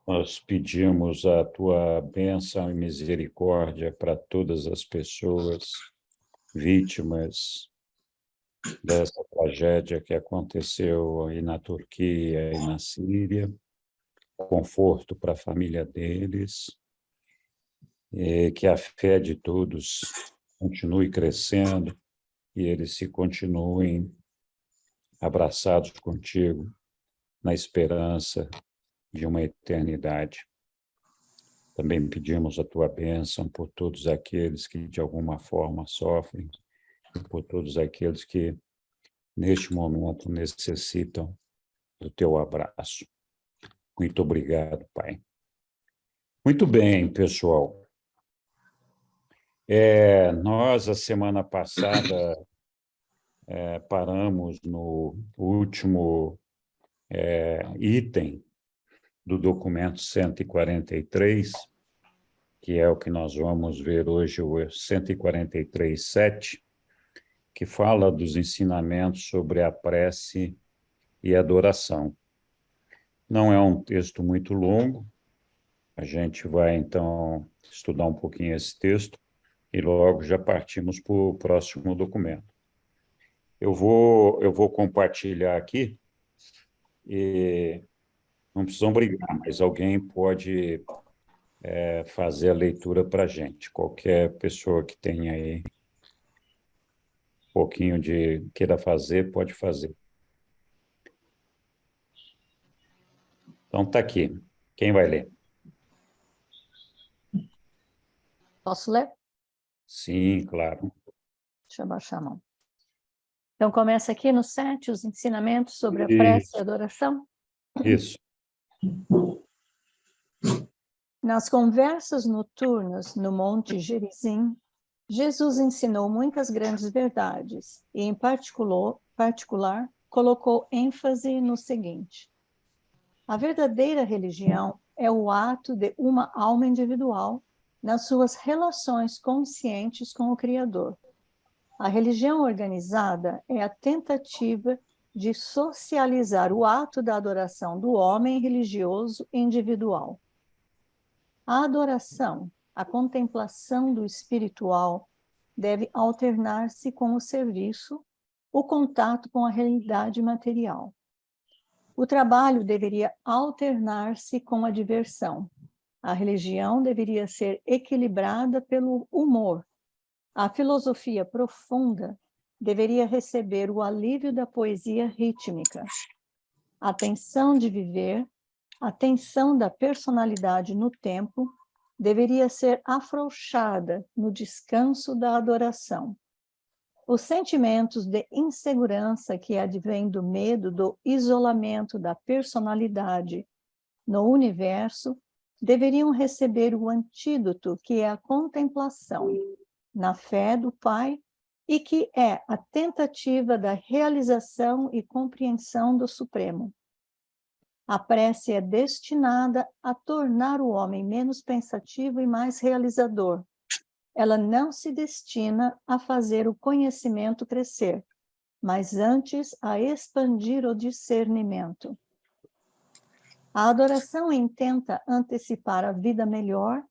Nós pedimos a tua bênção e misericórdia para todas as pessoas vítimas dessa tragédia que aconteceu aí na Turquia e na Síria, conforto para a família deles, e que a fé de todos continue crescendo e eles se continuem abraçados contigo na esperança de uma eternidade. Também pedimos a tua bênção por todos aqueles que de alguma forma sofrem, e por todos aqueles que neste momento necessitam do teu abraço. Muito obrigado, Pai. Muito bem, pessoal. Nós, a semana passada, paramos no último item do documento 143, que é o que nós vamos ver hoje, o 143.7, que fala dos ensinamentos sobre a prece e adoração. Não é um texto muito longo, a gente vai, então, estudar um pouquinho esse texto e logo já partimos para o próximo documento. Eu vou compartilhar aqui e não precisam brigar, mas alguém pode fazer a leitura para a gente. Qualquer pessoa que tenha aí um pouquinho de queira fazer, pode fazer. Então, está aqui. Quem vai ler? Posso ler? Sim, claro. Deixa eu baixar a mão. Então, começa aqui no 7, os ensinamentos sobre a prece e adoração. Isso. Nas conversas noturnas no Monte Gerizim, Jesus ensinou muitas grandes verdades e, em particular, colocou ênfase no seguinte: a verdadeira religião é o ato de uma alma individual nas suas relações conscientes com o Criador. A religião organizada é a tentativa de socializar o ato da adoração do homem religioso individual. A adoração, a contemplação do espiritual, deve alternar-se com o serviço, o contato com a realidade material. O trabalho deveria alternar-se com a diversão. A religião deveria ser equilibrada pelo humor. A filosofia profunda deveria receber o alívio da poesia rítmica. A tensão de viver, a tensão da personalidade no tempo, deveria ser afrouxada no descanso da adoração. Os sentimentos de insegurança que advêm do medo do isolamento da personalidade no universo deveriam receber o antídoto que é a contemplação, na fé do Pai, e que é a tentativa da realização e compreensão do Supremo. A prece é destinada a tornar o homem menos pensativo e mais realizador. Ela não se destina a fazer o conhecimento crescer, mas antes a expandir o discernimento. A adoração intenta antecipar a vida melhor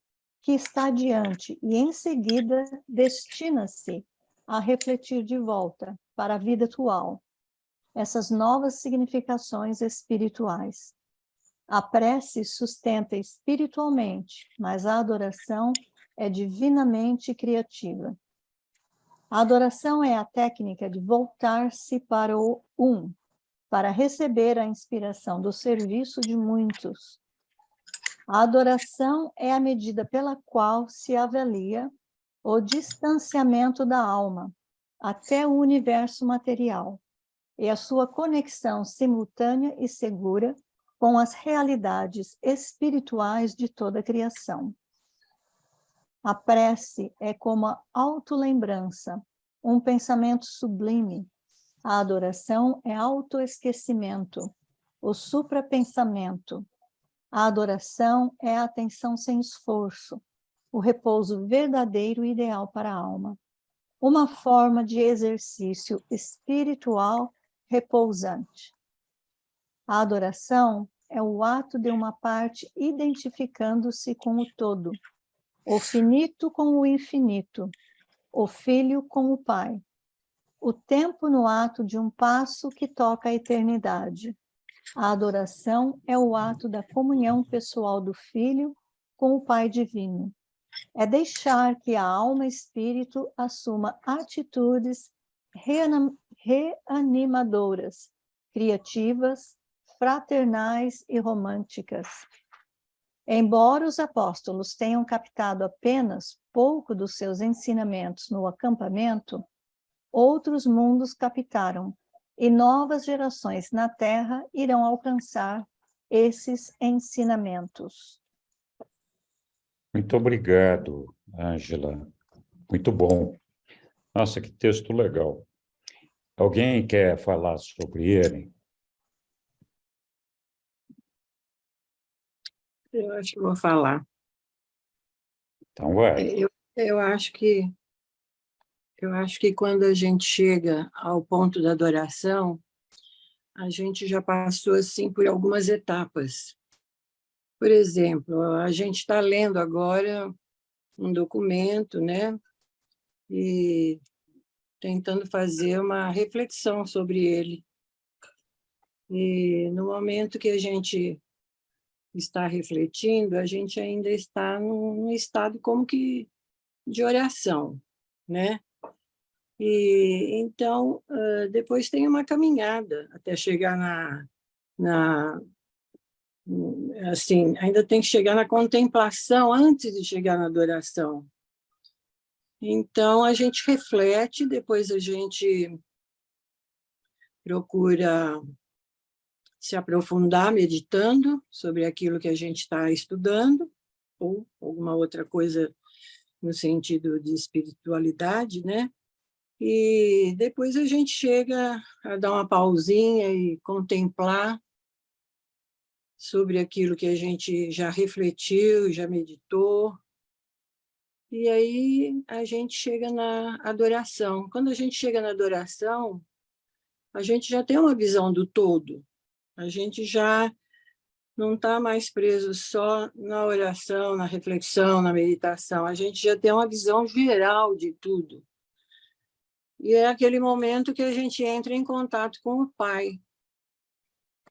que está adiante e, em seguida, destina-se a refletir de volta para a vida atual essas novas significações espirituais. A prece sustenta espiritualmente, mas a adoração é divinamente criativa. A adoração é a técnica de voltar-se para o um, para receber a inspiração do serviço de muitos. A adoração é a medida pela qual se avalia o distanciamento da alma até o universo material e a sua conexão simultânea e segura com as realidades espirituais de toda a criação. A prece é como a autolembrança, um pensamento sublime. A adoração é autoesquecimento, o suprapensamento. A adoração é a atenção sem esforço, o repouso verdadeiro e ideal para a alma. Uma forma de exercício espiritual repousante. A adoração é o ato de uma parte identificando-se com o todo, o finito com o infinito, o filho com o pai. O tempo no ato de um passo que toca a eternidade. A adoração é o ato da comunhão pessoal do Filho com o Pai Divino. É deixar que a alma-espírito assuma atitudes reanimadoras, criativas, fraternais e românticas. Embora os apóstolos tenham captado apenas pouco dos seus ensinamentos no acampamento, outros mundos captaram, e novas gerações na Terra irão alcançar esses ensinamentos. Muito obrigado, Ângela. Muito bom. Nossa, que texto legal. Alguém quer falar sobre ele? Eu acho que vou falar. Então, vai. Eu acho que quando a gente chega ao ponto da adoração, a gente já passou assim por algumas etapas. Por exemplo, a gente está lendo agora um documento, né? E tentando fazer uma reflexão sobre ele. E no momento que a gente está refletindo, a gente ainda está num estado como que de oração, né? E então depois tem uma caminhada até chegar assim, ainda tem que chegar na contemplação antes de chegar na adoração. Então a gente reflete, depois a gente procura se aprofundar meditando sobre aquilo que a gente está estudando, ou alguma outra coisa no sentido de espiritualidade, né? E depois a gente chega a dar uma pausinha e contemplar sobre aquilo que a gente já refletiu, já meditou. E aí a gente chega na adoração. Quando a gente chega na adoração, a gente já tem uma visão do todo. A gente já não está mais preso só na oração, na reflexão, na meditação. A gente já tem uma visão geral de tudo. E é aquele momento que a gente entra em contato com o Pai.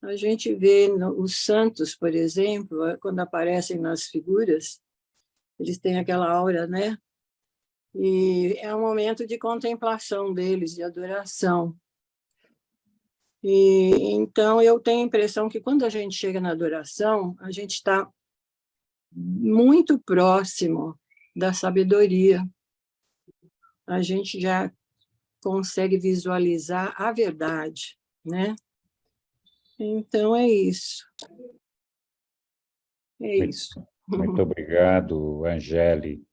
A gente vê os santos, por exemplo, quando aparecem nas figuras, eles têm aquela aura, né? E é um momento de contemplação deles, de adoração. E então eu tenho a impressão que quando a gente chega na adoração, a gente está muito próximo da sabedoria. A gente já consegue visualizar a verdade, né? Então é isso. É isso. Muito obrigado, Angeli.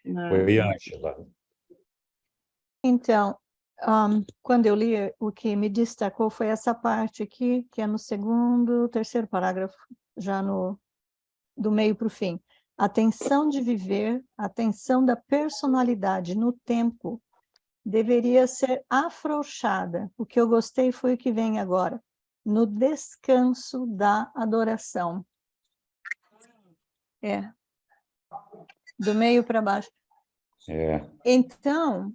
Oi, Ângela. Então, quando eu li, o que me destacou foi essa parte aqui, que é no segundo, terceiro parágrafo, já do meio para o fim. A tensão de viver, a tensão da personalidade no tempo, deveria ser afrouxada. O que eu gostei foi o que vem agora, no descanso da adoração. Do meio para baixo. Então,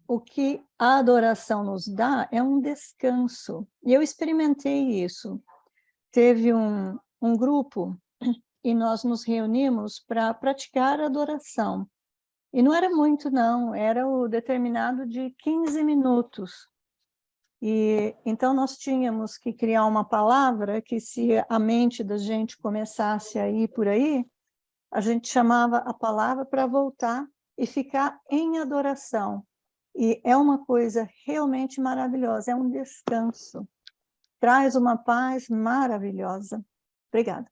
o que a adoração nos dá é um descanso. E eu experimentei isso. Teve um grupo e nós nos reunimos para praticar a adoração. E não era muito, não. Era o determinado de 15 minutos. E então nós tínhamos que criar uma palavra que, se a mente da gente começasse a ir por aí, a gente chamava a palavra para voltar e ficar em adoração. E é uma coisa realmente maravilhosa, é um descanso. Traz uma paz maravilhosa. Obrigada.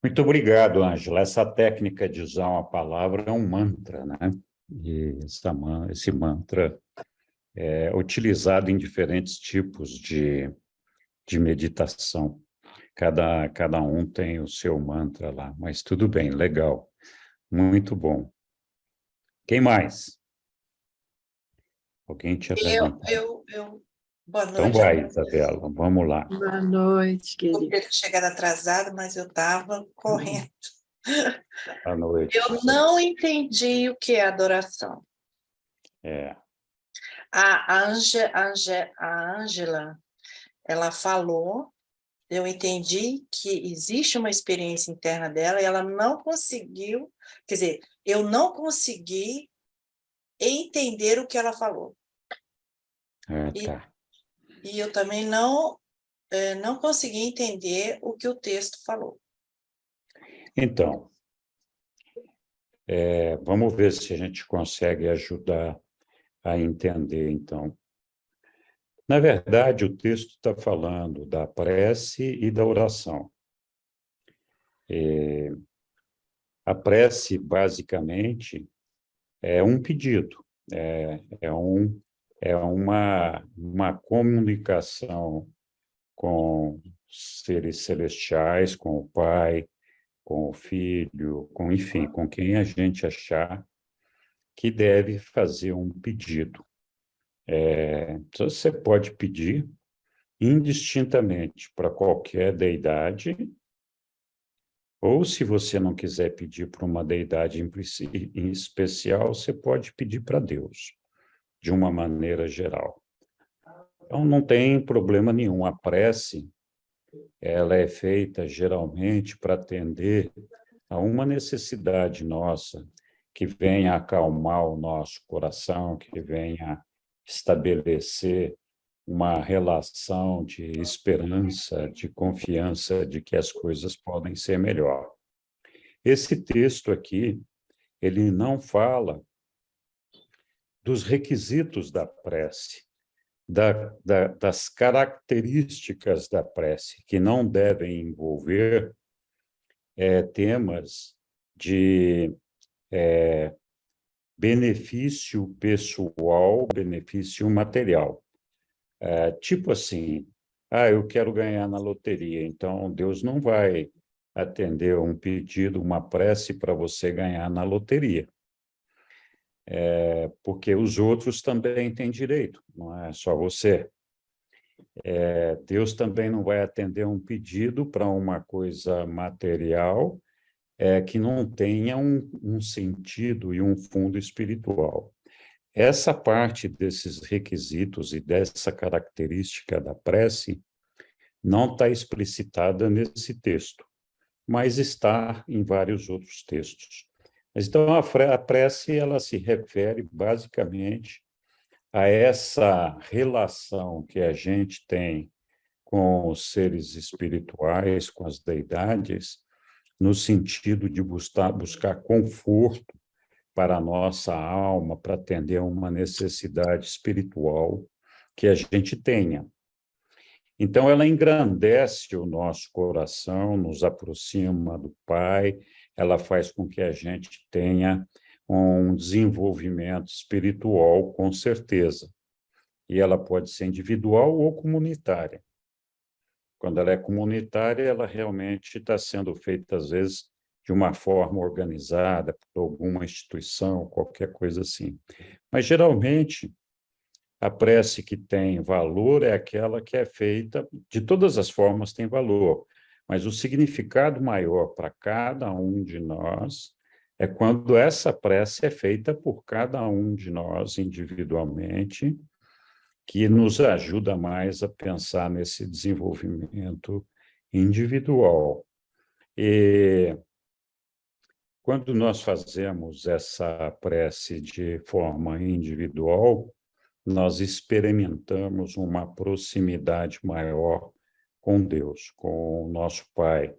Muito obrigado, Ângela. Essa técnica de usar uma palavra é um mantra, né? E esse mantra é utilizado em diferentes tipos de meditação. Cada um tem o seu mantra lá, mas tudo bem, legal. Muito bom. Quem mais? Alguém tinha perguntado. Boa Então noite. vai, Isabela, vamos lá. Boa noite, querida. Desculpe ter chegado atrasada, mas eu estava correndo. Boa noite. Eu não entendi o que é adoração. É, A Ângela, ela falou, eu entendi que existe uma experiência interna dela e ela não conseguiu, quer dizer, eu não consegui entender o que ela falou. tá. E eu também não consegui entender o que o texto falou. Então, vamos ver se a gente consegue ajudar a entender, então. Na verdade, o texto está falando da prece e da oração. A prece, basicamente, é um pedido, é uma comunicação com seres celestiais, com o Pai, com o Filho, enfim, com quem a gente achar que deve fazer um pedido. Então, você pode pedir indistintamente para qualquer deidade, ou se você não quiser pedir para uma deidade em especial, você pode pedir para Deus, de uma maneira geral. Então, não tem problema nenhum. A prece, ela é feita geralmente para atender a uma necessidade nossa, que venha acalmar o nosso coração, que venha estabelecer uma relação de esperança, de confiança de que as coisas podem ser melhor. Esse texto aqui, ele não fala dos requisitos da prece, das características da prece, que não devem envolver temas de benefício pessoal, benefício material. Tipo assim, eu quero ganhar na loteria, então Deus não vai atender um pedido, uma prece para você ganhar na loteria. Porque os outros também têm direito, não é só você. Deus também não vai atender um pedido para uma coisa material que não tenha um sentido e um fundo espiritual. Essa parte desses requisitos e dessa característica da prece não está explicitada nesse texto, mas está em vários outros textos. Então, a prece ela se refere basicamente a essa relação que a gente tem com os seres espirituais, com as deidades, no sentido de buscar conforto para a nossa alma, para atender a uma necessidade espiritual que a gente tenha. Então, ela engrandece o nosso coração, nos aproxima do Pai, ela faz com que a gente tenha um desenvolvimento espiritual, com certeza. E ela pode ser individual ou comunitária. Quando ela é comunitária, ela realmente está sendo feita, às vezes, de uma forma organizada, por alguma instituição, qualquer coisa assim. Mas, geralmente, a prece que tem valor é aquela que é feita, de todas as formas tem valor, mas o significado maior para cada um de nós é quando essa prece é feita por cada um de nós individualmente, que nos ajuda mais a pensar nesse desenvolvimento individual. E quando nós fazemos essa prece de forma individual, nós experimentamos uma proximidade maior com Deus, com o nosso Pai.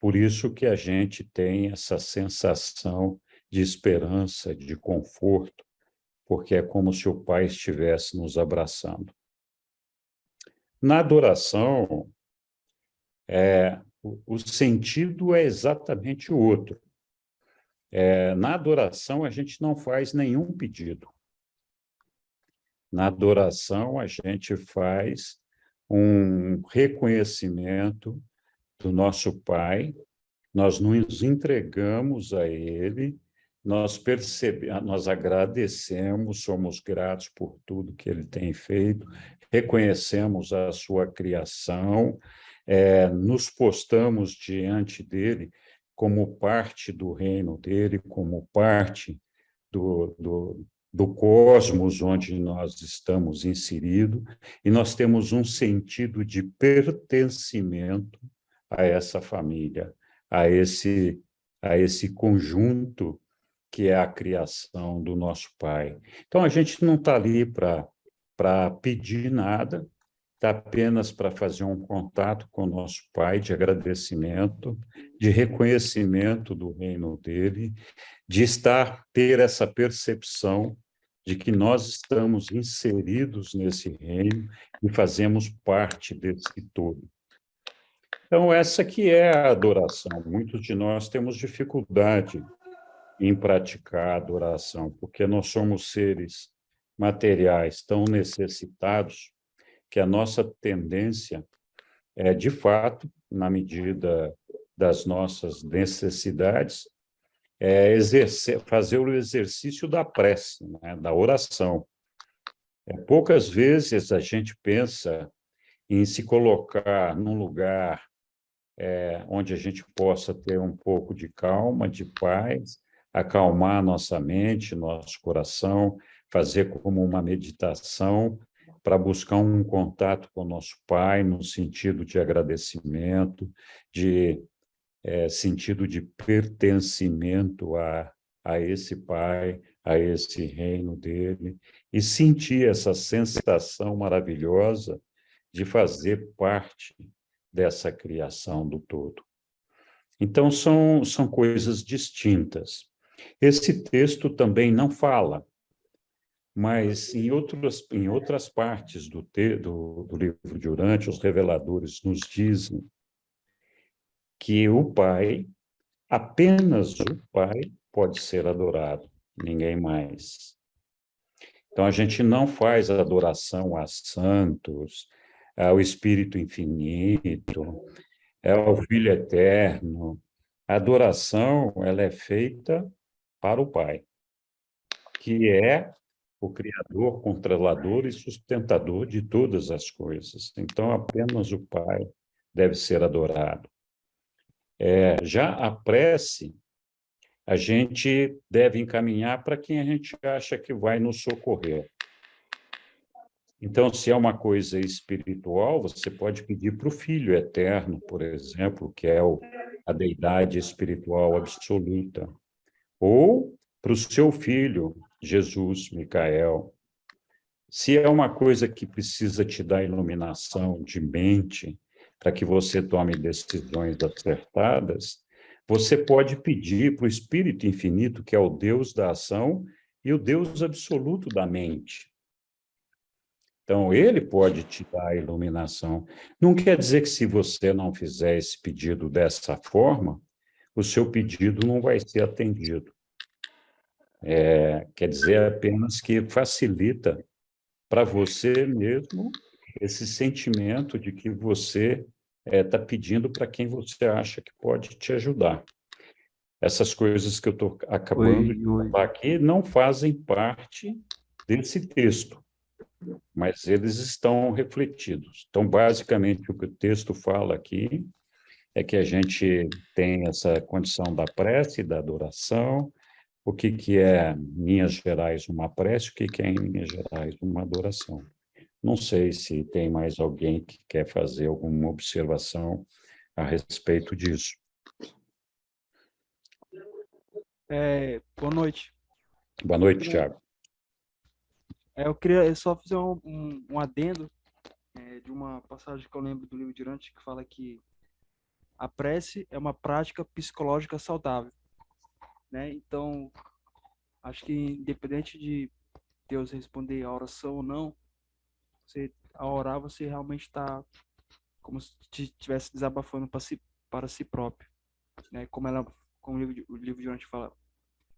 Por isso que a gente tem essa sensação de esperança, de conforto, porque é como se o Pai estivesse nos abraçando. Na adoração, o sentido é exatamente outro. Na adoração, a gente não faz nenhum pedido. Na adoração, a gente faz um reconhecimento do nosso Pai, nós nos entregamos a Ele nós agradecemos, somos gratos por tudo que ele tem feito, reconhecemos a sua criação, nos postamos diante dele como parte do reino dele, como parte do cosmos onde nós estamos inseridos, e nós temos um sentido de pertencimento a essa família, a esse conjunto que é a criação do nosso Pai. Então, a gente não está ali para pedir nada, está apenas para fazer um contato com o nosso Pai de agradecimento, de reconhecimento do reino dele, de ter essa percepção de que nós estamos inseridos nesse reino e fazemos parte desse todo. Então, essa que é a adoração. Muitos de nós temos dificuldade em praticar a adoração, porque nós somos seres materiais tão necessitados que a nossa tendência é, de fato, na medida das nossas necessidades, fazer o exercício da prece, né, da oração. Poucas vezes a gente pensa em se colocar num lugar onde a gente possa ter um pouco de calma, de paz, acalmar nossa mente, nosso coração, fazer como uma meditação para buscar um contato com o nosso Pai no sentido de agradecimento, de sentido de pertencimento a esse Pai, a esse reino dele, e sentir essa sensação maravilhosa de fazer parte dessa criação do todo. Então, são coisas distintas. Esse texto também não fala, mas em outras partes do livro de Urântia, os reveladores nos dizem que apenas o Pai, pode ser adorado, ninguém mais. Então, a gente não faz adoração a santos, ao Espírito Infinito, ao Filho Eterno. A adoração, ela é feita para o Pai, que é o Criador, controlador e sustentador de todas as coisas. Então, apenas o Pai deve ser adorado. Já a prece, a gente deve encaminhar para quem a gente acha que vai nos socorrer. Então, se é uma coisa espiritual, você pode pedir para o Filho Eterno, por exemplo, que é a deidade espiritual absoluta, ou para o seu filho, Jesus, Micael. Se é uma coisa que precisa te dar iluminação de mente, para que você tome decisões acertadas, você pode pedir para o Espírito Infinito, que é o Deus da ação e o Deus absoluto da mente. Então, ele pode te dar a iluminação. Não quer dizer que se você não fizer esse pedido dessa forma, o seu pedido não vai ser atendido. Quer dizer apenas que facilita para você mesmo esse sentimento de que você está pedindo para quem você acha que pode te ajudar. Essas coisas que eu estou acabando de falar aqui não fazem parte desse texto, mas eles estão refletidos. Então, basicamente, o que o texto fala aqui é que a gente tem essa condição da prece, da adoração. O que é, em linhas gerais, uma prece, o que é, em linhas gerais, uma adoração. Não sei se tem mais alguém que quer fazer alguma observação a respeito disso. Boa noite. Boa noite, Thiago. Eu queria só fazer um adendo de uma passagem que eu lembro do livro de Urântia, que fala que a prece é uma prática psicológica saudável, né? Então, acho que independente de Deus responder a oração ou não, ao orar você realmente está como se estivesse desabafando para si próprio, né? Como o livro de Urântia fala,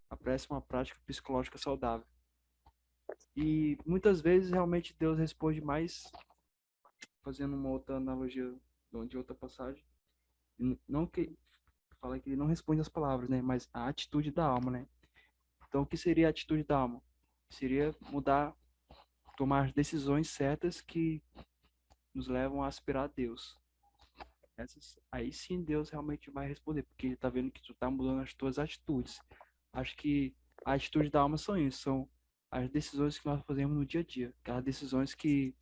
a prece é uma prática psicológica saudável. E muitas vezes realmente Deus responde mais, fazendo uma outra analogia de outra passagem, não que fala que ele não responde as palavras, né, mas a atitude da alma, né? Então, o que seria a atitude da alma? Seria mudar, tomar as decisões certas que nos levam a aspirar a Deus. Aí sim Deus realmente vai responder, porque Ele está vendo que tu está mudando as tuas atitudes. Acho que a atitude da alma são isso, são as decisões que nós fazemos no dia a dia, aquelas decisões que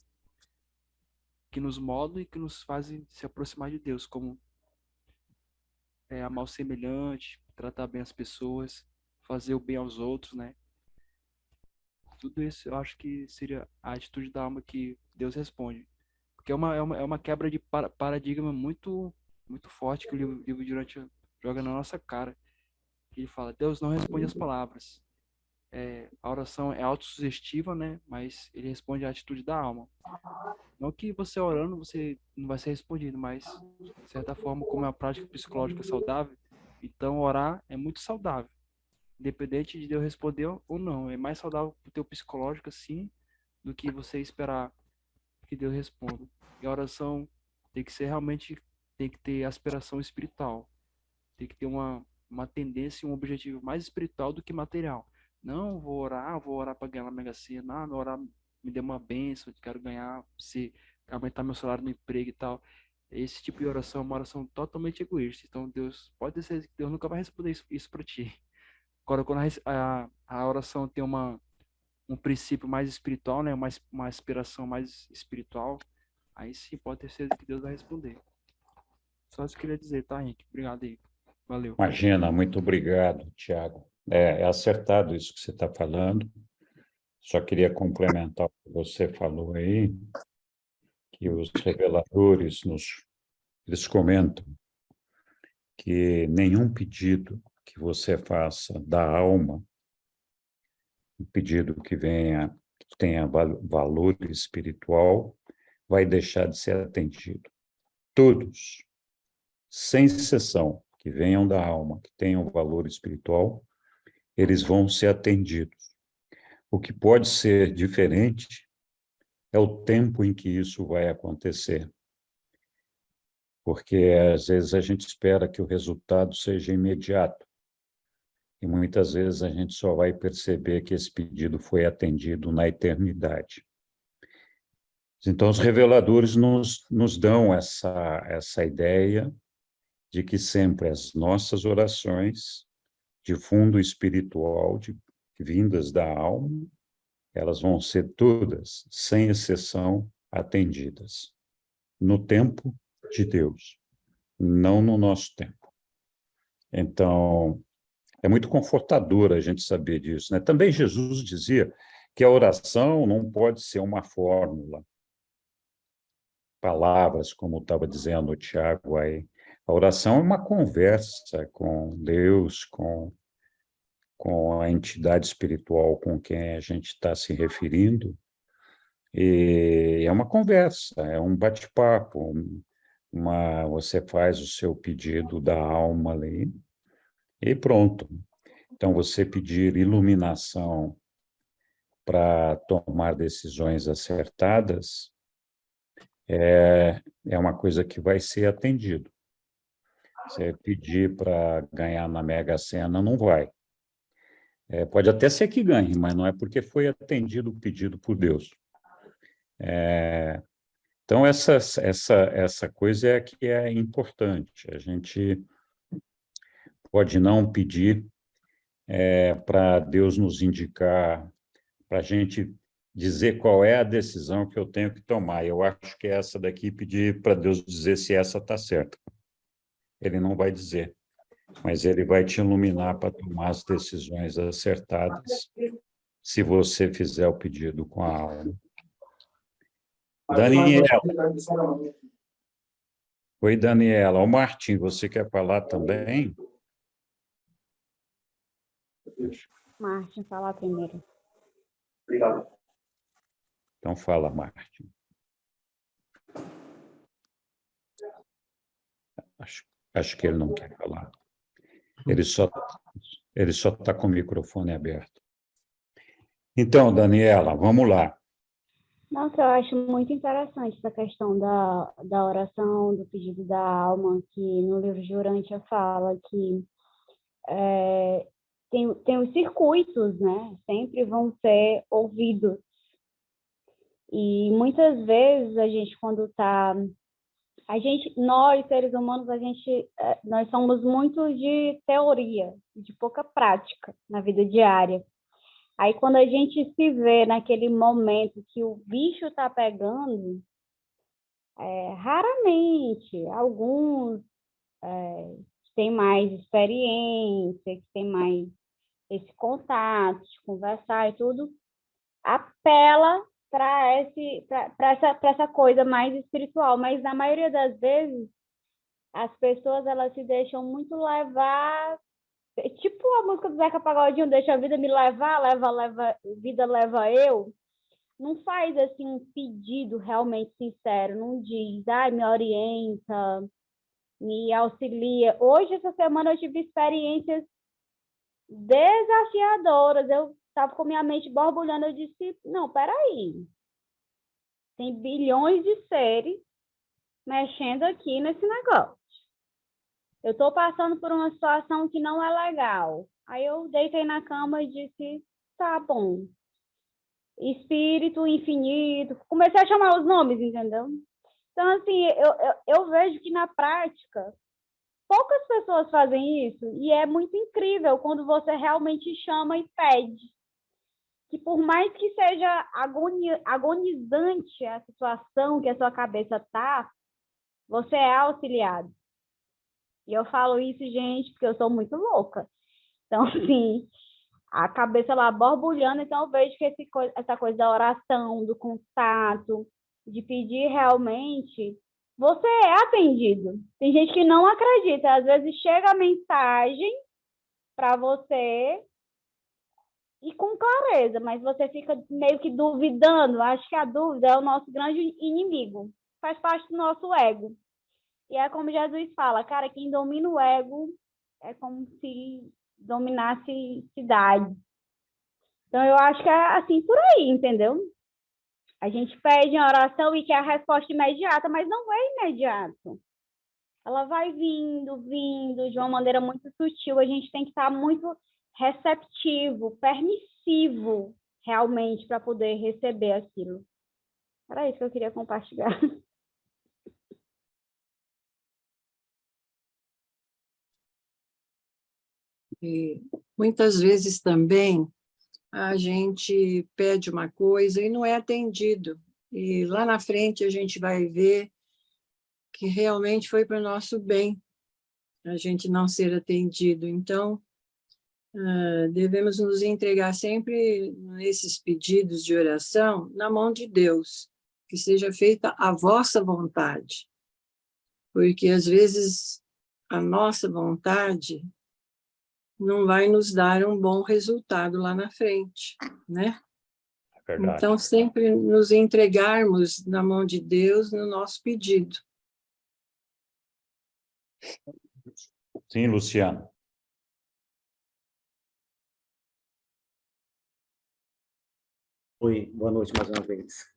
nos moldam e que nos fazem se aproximar de Deus, como amar o semelhante, tratar bem as pessoas, fazer o bem aos outros, né? Tudo isso eu acho que seria a atitude da alma que Deus responde. Porque é uma quebra de paradigma muito forte que o livro Durante joga na nossa cara. Ele fala, Deus não responde as palavras. A oração é autossugestiva, né? Mas ele responde à atitude da alma. Não que você orando, você não vai ser respondido, mas, de certa forma, como é uma prática psicológica saudável, então orar é muito saudável. Independente de Deus responder ou não. É mais saudável para o teu psicológico, assim, do que você esperar que Deus responda. E a oração tem que ser realmente, tem que ter aspiração espiritual. Tem que ter uma tendência, um objetivo mais espiritual do que material. Não, vou orar para ganhar na Mega Sena. Não, vou orar, me dê uma bênção, quero ganhar, se aumentar meu salário no emprego e tal. Esse tipo de oração é uma oração totalmente egoísta. Então, Deus, pode ter certeza que Deus nunca vai responder isso para ti. Agora, quando a oração tem um princípio mais espiritual, né? Uma aspiração mais espiritual, aí sim pode ter certeza que Deus vai responder. Só isso que eu queria dizer, tá, Henrique? Obrigado aí. Valeu. Imagina, muito obrigado, Tiago. É acertado isso que você está falando. Só queria complementar o que você falou aí, que os reveladores eles comentam que nenhum pedido que você faça da alma, um pedido que tenha valor espiritual, vai deixar de ser atendido. Todos, sem exceção, que venham da alma, que tenham valor espiritual, eles vão ser atendidos. O que pode ser diferente é o tempo em que isso vai acontecer. Porque, às vezes, a gente espera que o resultado seja imediato. E, muitas vezes, a gente só vai perceber que esse pedido foi atendido na eternidade. Então, os reveladores nos dão essa ideia de que sempre as nossas orações de fundo espiritual, vindas da alma, elas vão ser todas, sem exceção, atendidas no tempo de Deus, não no nosso tempo. Então, é muito confortador a gente saber disso, né? Também Jesus dizia que a oração não pode ser uma fórmula, palavras, como estava dizendo o Tiago aí. A oração é uma conversa com Deus, com a entidade espiritual com quem a gente está se referindo, e é uma conversa, é um bate-papo, você faz o seu pedido da alma ali, e pronto. Então, você pedir iluminação para tomar decisões acertadas é uma coisa que vai ser atendido. Você pedir para ganhar na Mega Sena, não vai. Pode até ser que ganhe, mas não é porque foi atendido o pedido por Deus. Então, essa coisa é que é importante. A gente pode não pedir para Deus nos indicar, para a gente dizer qual é a decisão que eu tenho que tomar. Eu acho que é essa daqui, pedir para Deus dizer se essa está certa. Ele não vai dizer, mas ele vai te iluminar para tomar as decisões acertadas, se você fizer o pedido com a alma. Daniela. Oi, Daniela. O Martim, você quer falar também? Martin, falar primeiro. Obrigado. Então fala, Martim. Acho que ele não quer falar. Ele só está com o microfone aberto. Então, Daniela, vamos lá. Nossa, eu acho muito interessante essa questão da oração, do pedido da alma, que no livro de Urântia fala que tem os circuitos, né? Sempre vão ser ouvidos. E muitas vezes a gente, quando está... nós, seres humanos, nós somos muito de teoria, de pouca prática na vida diária. Aí, quando a gente se vê naquele momento que o bicho está pegando, raramente, alguns que têm mais experiência, que têm mais esse contato, de conversar e tudo, apela para essa coisa mais espiritual, mas na maioria das vezes as pessoas elas se deixam muito levar, tipo a música do Zeca Pagodinho, deixa a vida me levar, vida leva eu. Não faz assim um pedido realmente sincero, não diz, me orienta, me auxilia. Hoje, essa semana, eu tive experiências desafiadoras. Eu estava com minha mente borbulhando, eu disse, não, peraí. Tem bilhões de seres mexendo aqui nesse negócio. Eu estou passando por uma situação que não é legal. Aí eu deitei na cama e disse, tá bom. Espírito infinito. Comecei a chamar os nomes, entendeu? Então, assim, eu vejo que na prática, poucas pessoas fazem isso. E é muito incrível quando você realmente chama e pede. Que por mais que seja agonizante a situação que a sua cabeça está, você é auxiliado. E eu falo isso, gente, porque eu sou muito louca. Então, assim, a cabeça lá borbulhando, então eu vejo que essa coisa da oração, do contato, de pedir realmente, você é atendido. Tem gente que não acredita. Às vezes chega a mensagem para você e com clareza, mas você fica meio que duvidando. Acho que a dúvida é o nosso grande inimigo. Faz parte do nosso ego. E é como Jesus fala, cara, quem domina o ego é como se dominasse cidade. Então, eu acho que é assim por aí, entendeu? A gente pede a oração e quer a resposta imediata, mas não é imediato. Ela vai vindo de uma maneira muito sutil. A gente tem que estar muito receptivo, permissivo, realmente, para poder receber aquilo. Era isso que eu queria compartilhar. E muitas vezes também a gente pede uma coisa e não é atendido. E lá na frente a gente vai ver que realmente foi para o nosso bem a gente não ser atendido. Então, devemos nos entregar sempre nesses pedidos de oração na mão de Deus, que seja feita a vossa vontade. Porque, às vezes, a nossa vontade não vai nos dar um bom resultado lá na frente, né? É verdade. Então, sempre nos entregarmos na mão de Deus no nosso pedido. Sim, Luciano. Oi, boa noite mais uma vez.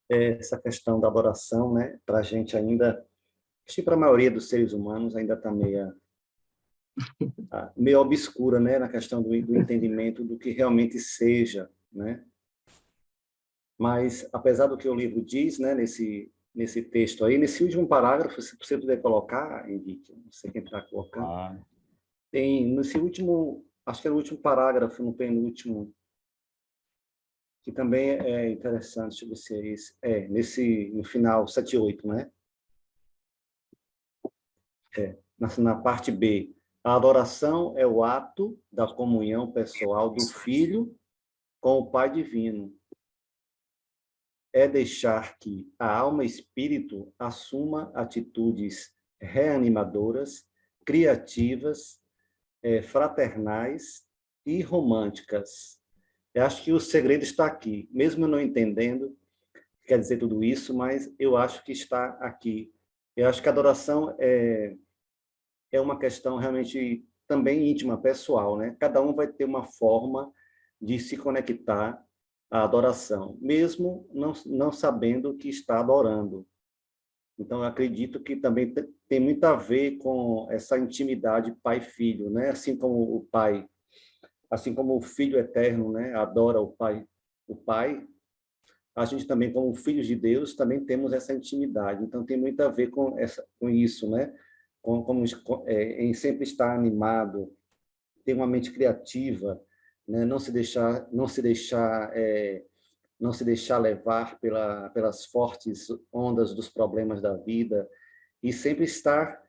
Essa questão da adoração, né, para a gente ainda, acho que para a maioria dos seres humanos ainda está meio obscura, né, na questão do entendimento do que realmente seja, né? Mas, apesar do que o livro diz, né, nesse texto aí, nesse último parágrafo, se você puder colocar, Henrique, não sei quem está colocando, tem, nesse último, acho que é o último parágrafo, no penúltimo, que também é interessante, deixa eu ver se é esse, no final, 7 e 8, né? Na parte B. A adoração é o ato da comunhão pessoal do Filho com o Pai Divino. É deixar que a alma e espírito assuma atitudes reanimadoras, criativas, fraternais e românticas. Eu acho que o segredo está aqui, mesmo eu não entendendo o que quer dizer tudo isso, mas eu acho que está aqui. Eu acho que a adoração é uma questão realmente também íntima, pessoal, né? Cada um vai ter uma forma de se conectar à adoração, mesmo não sabendo que está adorando. Então, eu acredito que também tem muito a ver com essa intimidade pai-filho, né? Assim como o pai assim como o Filho eterno, né, adora o Pai, a gente também, como filhos de Deus, também temos essa intimidade. Então, tem muito a ver com isso, né? Em sempre estar animado, ter uma mente criativa, né? Não se deixar levar pelas fortes ondas dos problemas da vida e sempre estar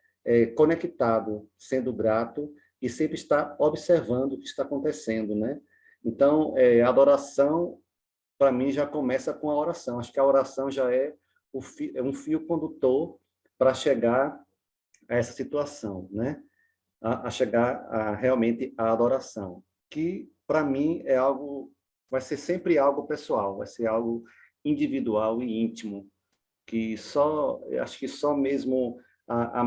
conectado, sendo grato e sempre estar observando o que está acontecendo, né? Então, a adoração, para mim, já começa com a oração. Acho que a oração já é um fio condutor para chegar a essa situação, né? A chegar realmente à adoração, que para mim é algo, vai ser sempre algo pessoal, vai ser algo individual e íntimo, que acho que só mesmo a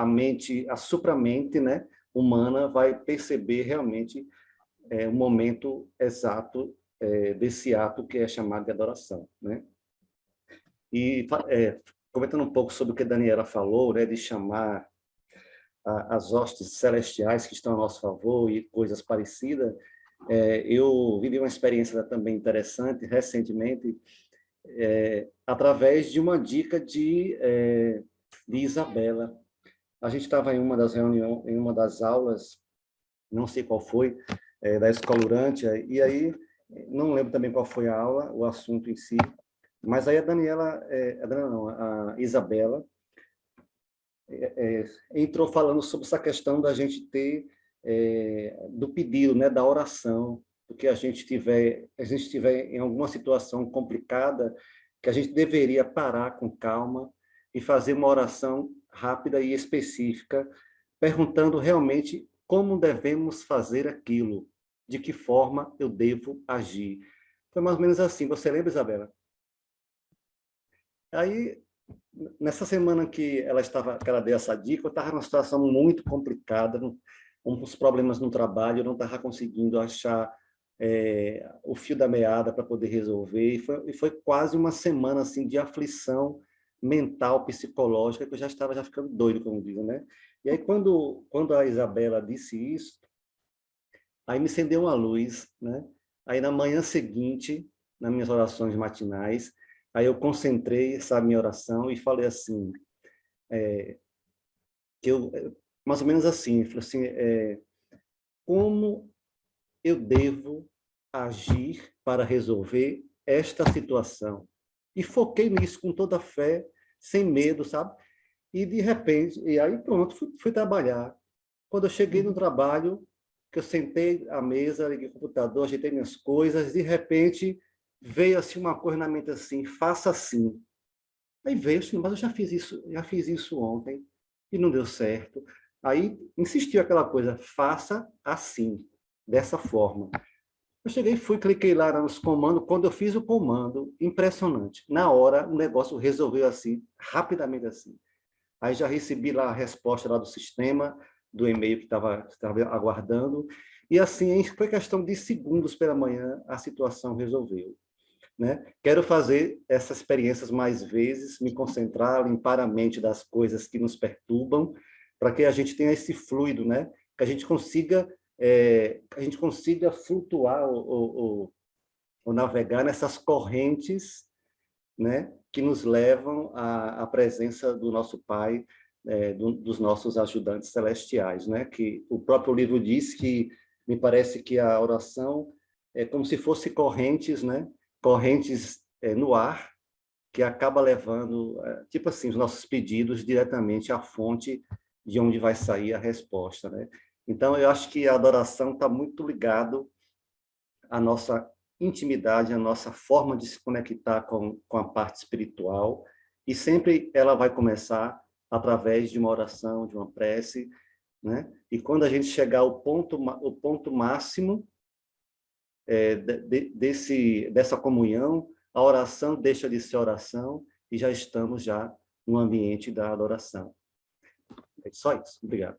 mente, a supramente, né, humana vai perceber realmente o momento exato desse ato que é chamado de adoração, né? E comentando um pouco sobre o que a Daniela falou, né, de chamar as hostes celestiais que estão a nosso favor e coisas parecidas, eu vivi uma experiência também interessante recentemente, através de uma dica de Isabela. A gente estava em uma das reuniões, em uma das aulas, não sei qual foi, da Escola Urântia, e aí, não lembro também qual foi a aula, o assunto em si, mas aí a Isabela, entrou falando sobre essa questão da gente ter, do pedido, né, da oração, porque a gente estiver em alguma situação complicada, que a gente deveria parar com calma e fazer uma oração rápida e específica, perguntando realmente como devemos fazer aquilo, de que forma eu devo agir. Foi mais ou menos assim. Você lembra, Isabela? Aí, nessa semana que ela deu essa dica, eu estava numa situação muito complicada, uns problemas no trabalho, eu não estava conseguindo achar o fio da meada para poder resolver, e foi quase uma semana assim de aflição mental, psicológica, que eu já estava ficando doido, como dizem, né? E aí, quando a Isabela disse isso, aí me acendeu uma luz, né? Aí, na manhã seguinte, nas minhas orações matinais, aí eu concentrei essa minha oração e falei assim, mais ou menos assim, falei assim, como eu devo agir para resolver esta situação? E foquei nisso com toda a fé, sem medo, sabe? E de repente, e aí pronto, fui trabalhar. Quando eu cheguei no trabalho, que eu sentei à mesa, liguei o computador, ajeitei minhas coisas, de repente veio assim uma coisa na mente assim, faça assim. Aí veio assim, mas eu já fiz isso ontem e não deu certo. Aí insistiu aquela coisa, faça assim, dessa forma. Eu cheguei, cliquei lá nos comandos. Quando eu fiz o comando, impressionante. Na hora, o negócio resolveu assim, rapidamente assim. Aí já recebi lá a resposta lá do sistema, do e-mail que estava aguardando. E assim, foi questão de segundos pela manhã, a situação resolveu, né? Quero fazer essas experiências mais vezes, me concentrar, limpar a mente das coisas que nos perturbam, para que a gente tenha esse fluido, né? Que a gente consiga flutuar ou navegar nessas correntes, né? Que nos levam à presença do nosso Pai, dos nossos ajudantes celestiais, né? Que o próprio livro diz que me parece que a oração é como se fosse correntes, né? Correntes no ar, que acaba levando, tipo assim, os nossos pedidos diretamente à fonte de onde vai sair a resposta, né? Então, eu acho que a adoração está muito ligado à nossa intimidade, à nossa forma de se conectar com a parte espiritual, e sempre ela vai começar através de uma oração, de uma prece, né? E quando a gente chegar ao ponto máximo dessa comunhão, a oração deixa de ser oração e já estamos já no ambiente da adoração. É só isso. Obrigado.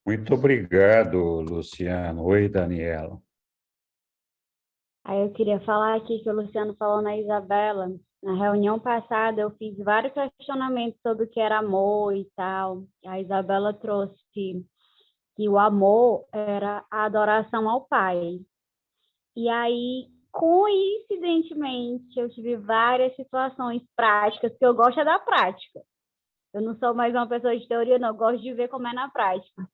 Muito obrigado, Luciano. Oi, Daniela. Aí eu queria falar aqui que o Luciano falou na Isabela. Na reunião passada, eu fiz vários questionamentos sobre o que era amor e tal. A Isabela trouxe que o amor era a adoração ao Pai. E aí, coincidentemente, eu tive várias situações práticas, que eu gosto é da prática. Eu não sou mais uma pessoa de teoria, não, eu gosto de ver como é na prática.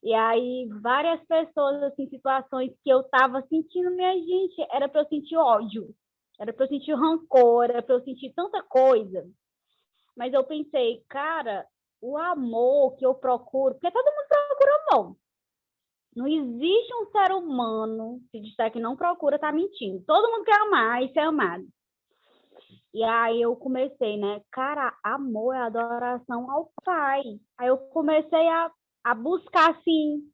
E aí, várias pessoas, assim, situações que eu estava sentindo, minha gente, era para eu sentir ódio, era para eu sentir rancor, era para eu sentir tanta coisa. Mas eu pensei, cara, o amor que eu procuro, porque todo mundo procura amor. Não existe um ser humano, se disser que não procura, tá mentindo. Todo mundo quer amar e ser amado. E aí eu comecei, né? Cara, amor é adoração ao Pai. Aí eu comecei a buscar, assim,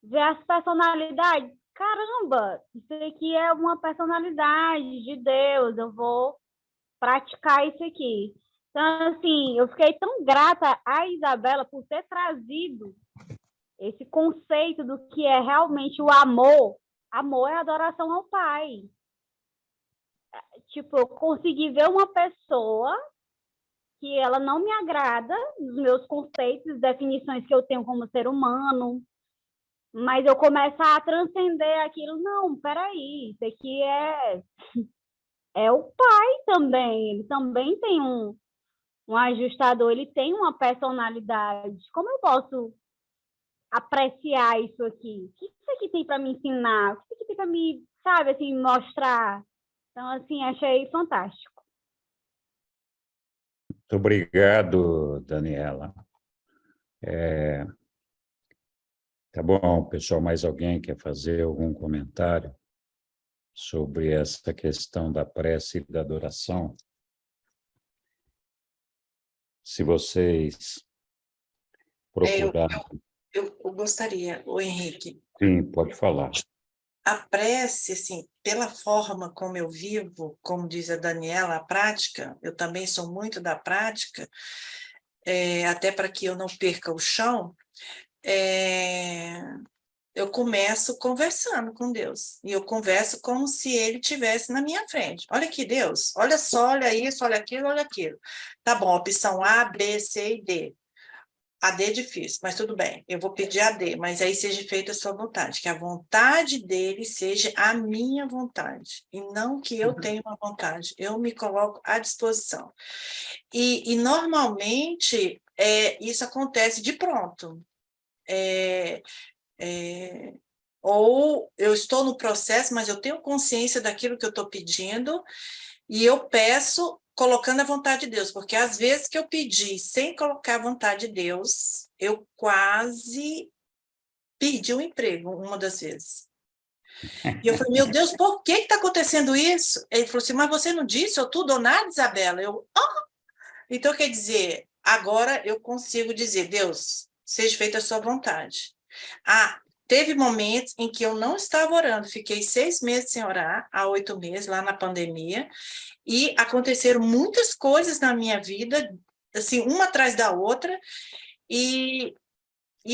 ver as personalidades. Caramba, isso aqui é uma personalidade de Deus, eu vou praticar isso aqui. Então, assim, eu fiquei tão grata à Isabela por ter trazido esse conceito do que é realmente o amor. Amor é adoração ao Pai. Tipo, eu consegui ver uma pessoa que ela não me agrada nos meus conceitos, definições que eu tenho como ser humano, mas eu começo a transcender aquilo. Não, peraí, isso aqui é o Pai também. Ele também tem um ajustador, ele tem uma personalidade. Como eu posso apreciar isso aqui? O que isso aqui tem para me ensinar? O que isso aqui tem para me, sabe, assim, mostrar? Então, assim, achei fantástico. Muito obrigado, Daniela. Tá bom, pessoal, mais alguém quer fazer algum comentário sobre essa questão da prece e da adoração? Se vocês procurarem... Eu gostaria, o Henrique, Sim, pode falar. a prece, assim, pela forma como eu vivo, como diz a Daniela, a prática, eu também sou muito da prática, até para que eu não perca o chão, eu começo conversando com Deus, e eu converso como se Ele estivesse na minha frente. Olha aqui, Deus, olha só, olha isso, olha aquilo, olha aquilo. Tá bom, opção A, B, C e D. A D é difícil, mas tudo bem, eu vou pedir a D, mas aí seja feita a sua vontade, que a vontade dele seja a minha vontade, e não que eu tenha uma vontade, eu me coloco à disposição. E normalmente, isso acontece de pronto. Ou eu estou no processo, mas eu tenho consciência daquilo que eu estou pedindo, e eu peço colocando a vontade de Deus, porque às vezes que eu pedi sem colocar a vontade de Deus, eu quase perdi o emprego, uma das vezes. E eu falei, meu Deus, por que está acontecendo isso? Ele falou assim, mas você não disse ou tudo ou nada, Isabela? Então, quer dizer, agora eu consigo dizer, Deus, seja feita a sua vontade. Teve momentos em que eu não estava orando, fiquei 6 meses sem orar, há 8 meses, lá na pandemia, e aconteceram muitas coisas na minha vida, assim, uma atrás da outra, e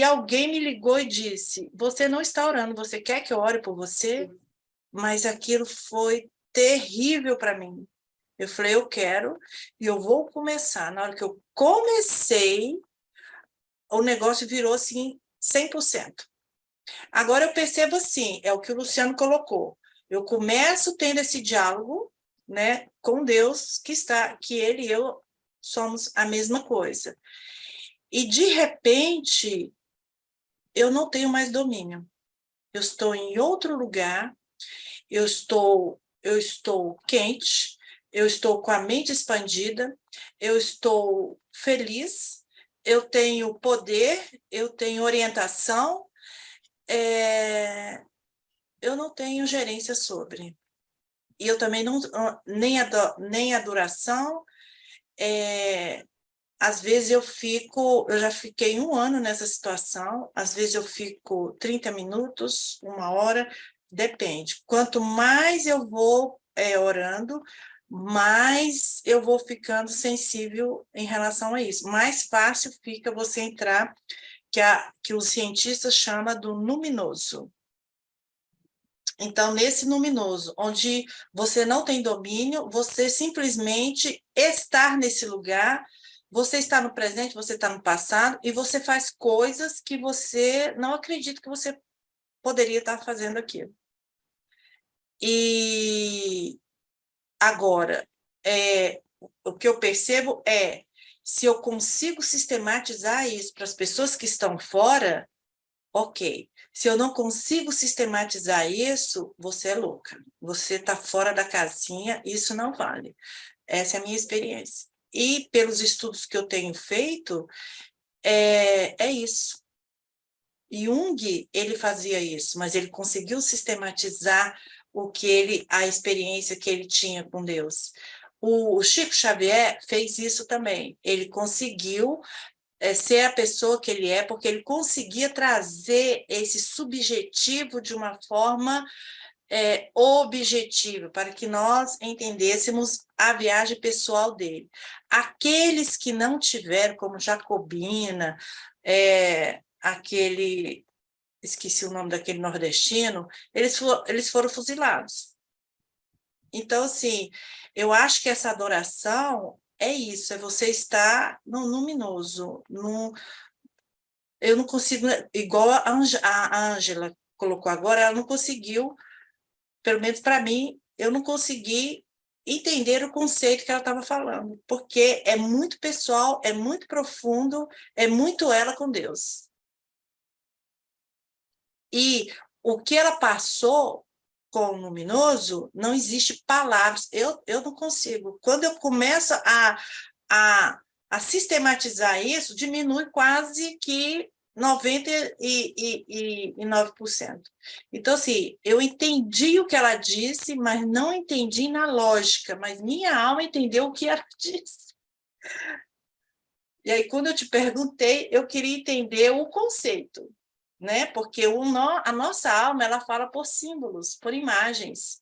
alguém me ligou e disse, você não está orando, você quer que eu ore por você? Mas aquilo foi terrível para mim. Eu falei, eu quero, e eu vou começar. Na hora que eu comecei, o negócio virou, assim, 100%. Agora eu percebo assim, é o que o Luciano colocou, eu começo tendo esse diálogo, né, com Deus, que ele e eu somos a mesma coisa. E, de repente, eu não tenho mais domínio. Eu estou em outro lugar, eu estou quente, eu estou com a mente expandida, eu estou feliz, eu tenho poder, eu tenho orientação, eu não tenho gerência sobre. E eu também não, nem adoração, às vezes eu já fiquei 1 ano nessa situação, às vezes eu fico 30 minutos, 1 hora, depende. Quanto mais eu vou orando, mais eu vou ficando sensível em relação a isso. Mais fácil fica você entrar, que os cientistas chamam do luminoso. Então, nesse luminoso, onde você não tem domínio, você simplesmente estar nesse lugar você está no presente, você está no passado, e você faz coisas que você não acredita que você poderia estar fazendo aquilo. E agora, o que eu percebo é, se eu consigo sistematizar isso para as pessoas que estão fora, ok. Se eu não consigo sistematizar isso, você é louca. Você está fora da casinha, isso não vale. Essa é a minha experiência. E pelos estudos que eu tenho feito, é isso. Jung, ele fazia isso, mas ele conseguiu sistematizar a experiência que ele tinha com Deus. O Chico Xavier fez isso também. Ele conseguiu ser a pessoa que ele é, porque ele conseguia trazer esse subjetivo de uma forma objetiva, para que nós entendêssemos a viagem pessoal dele. Aqueles que não tiveram, como Jacobina, esqueci o nome daquele nordestino, eles foram fuzilados. Então, assim, eu acho que essa adoração é isso, é você estar no luminoso. Eu não consigo, igual a Ângela colocou agora, ela não conseguiu, pelo menos para mim, eu não consegui entender o conceito que ela estava falando, porque é muito pessoal, é muito profundo, é muito ela com Deus. E o que ela passou com o luminoso, não existe palavras, eu não consigo. Quando eu começo a sistematizar isso, diminui quase que 99%. Então, assim, eu entendi o que ela disse, mas não entendi na lógica, mas minha alma entendeu o que ela disse. E aí, quando eu te perguntei, eu queria entender o conceito, né? Porque a nossa alma, ela fala por símbolos, por imagens.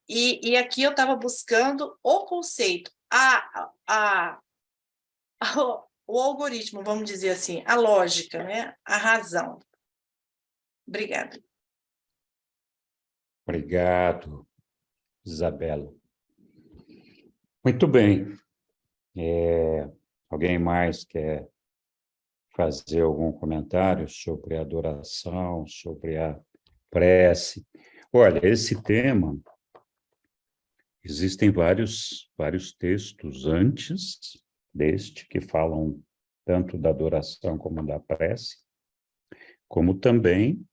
E aqui eu estava buscando o conceito, o algoritmo, vamos dizer assim, a lógica, né? A razão. Obrigada. Obrigado, Isabela. Muito bem. Alguém mais quer fazer algum comentário sobre a adoração, sobre a prece? Olha, esse tema, existem vários textos antes deste que falam tanto da adoração como da prece, como também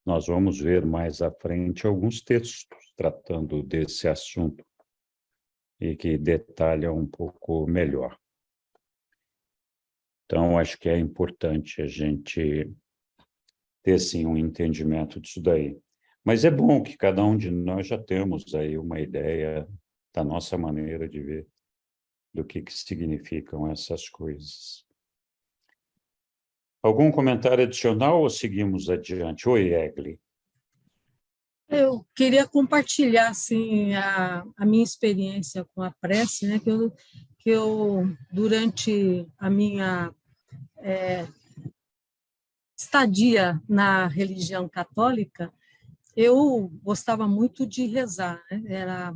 nós vamos ver mais à frente alguns textos tratando desse assunto e que detalham um pouco melhor. Então, acho que é importante a gente ter, sim, um entendimento disso daí. Mas é bom que cada um de nós já temos aí uma ideia da nossa maneira de ver do que significam essas coisas. Algum comentário adicional ou seguimos adiante? Oi, Egli. Eu queria compartilhar assim a minha experiência com a prece, né? Que eu durante a minha estadia na religião católica, eu gostava muito de rezar, né?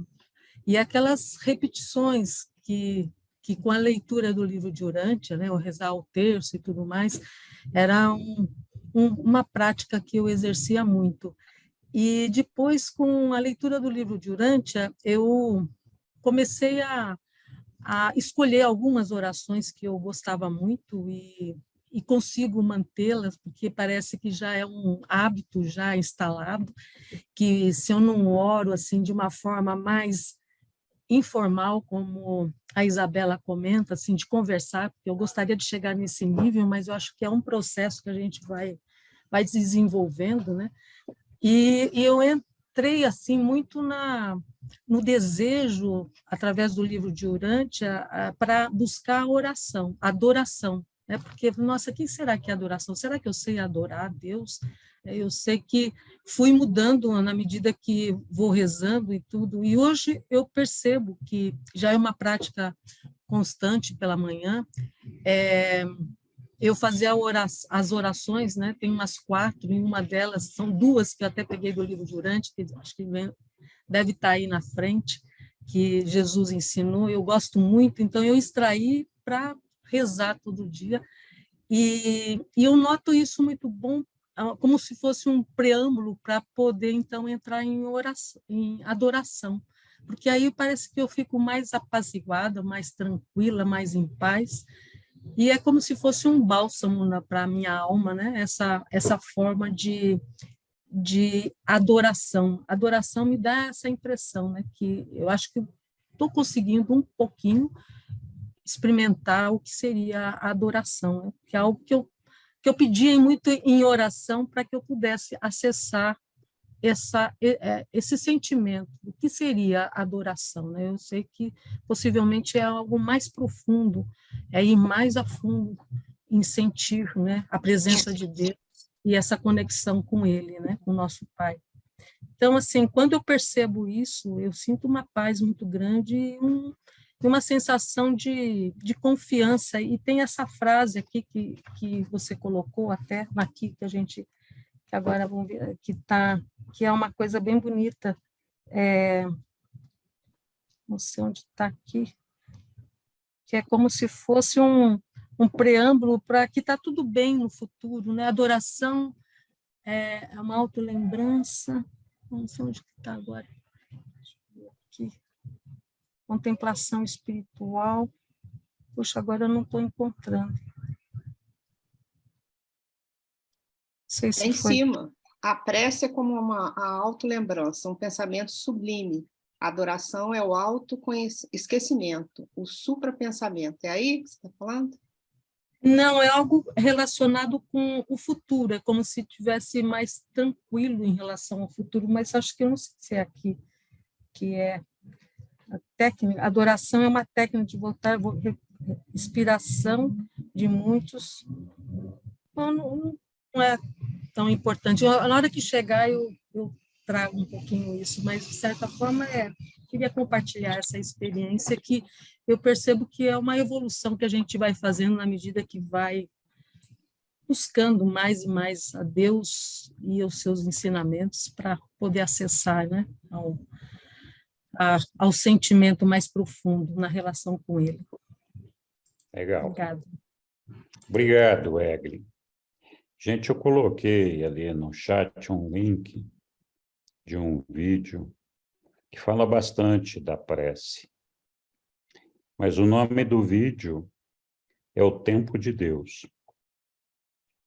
E aquelas repetições que com a leitura do livro de Urântia, né, o rezar o terço e tudo mais, era uma prática que eu exercia muito. E depois, com a leitura do livro de Urântia, eu comecei a escolher algumas orações que eu gostava muito e consigo mantê-las, porque parece que já é um hábito já instalado, que se eu não oro assim de uma forma mais informal, como a Isabela comenta, assim, de conversar, porque eu gostaria de chegar nesse nível, mas eu acho que é um processo que a gente vai desenvolvendo, né? E eu entrei assim muito no desejo, através do livro de Urântia, para buscar a oração, adoração, né? Porque, nossa, quem será que é adoração? Será que eu sei adorar a Deus? Eu sei que fui mudando na medida que vou rezando e tudo, e hoje eu percebo que já é uma prática constante pela manhã. Eu fazia as orações, né? Tem umas 4, e uma delas, são 2 que eu até peguei do livro de Urântia, que acho que deve estar aí na frente, que Jesus ensinou, eu gosto muito, então eu extraí para rezar todo dia. E eu noto isso muito bom, como se fosse um preâmbulo para poder, então, entrar em oração, em adoração. Porque aí parece que eu fico mais apaziguada, mais tranquila, mais em paz. E é como se fosse um bálsamo para a minha alma, né? Essa forma de adoração. Adoração me dá essa impressão, né? Que eu acho que estou conseguindo um pouquinho experimentar o que seria a adoração, né? Que é algo que eu pedia muito em oração para que eu pudesse acessar esse sentimento. O que seria a adoração, né? Eu sei que possivelmente é algo mais profundo, é ir mais a fundo em sentir, né, a presença de Deus e essa conexão com Ele, né, com o nosso Pai. Então, assim, quando eu percebo isso, eu sinto uma paz muito grande e uma sensação de confiança. E tem essa frase aqui que você colocou até aqui, que agora vamos ver, que é uma coisa bem bonita. Não sei onde está aqui, que é como se fosse um preâmbulo para que está tudo bem no futuro, né? Adoração é uma autolembrança. Não sei onde está agora. Aqui. Contemplação espiritual. Poxa, agora eu não estou encontrando. Não sei se Em foi. cima, a prece é como a autolembrança, um pensamento sublime. A adoração é o autoesquecimento, o suprapensamento. É aí que você está falando? Não, é algo relacionado com o futuro, é como se tivesse mais tranquilo em relação ao futuro, mas acho que eu não sei se é aqui, que é a técnica. Adoração é uma técnica de voltar, inspiração de muitos. Não é tão importante. Na hora que chegar, eu trago um pouquinho isso, mas, de certa forma, queria compartilhar essa experiência que eu percebo que é uma evolução que a gente vai fazendo na medida que vai buscando mais e mais a Deus e os seus ensinamentos para poder acessar, né, ao sentimento mais profundo na relação com Ele. Legal. Obrigada. Obrigado, Egli. Gente, eu coloquei ali no chat um link de um vídeo que fala bastante da prece. Mas o nome do vídeo é O Tempo de Deus,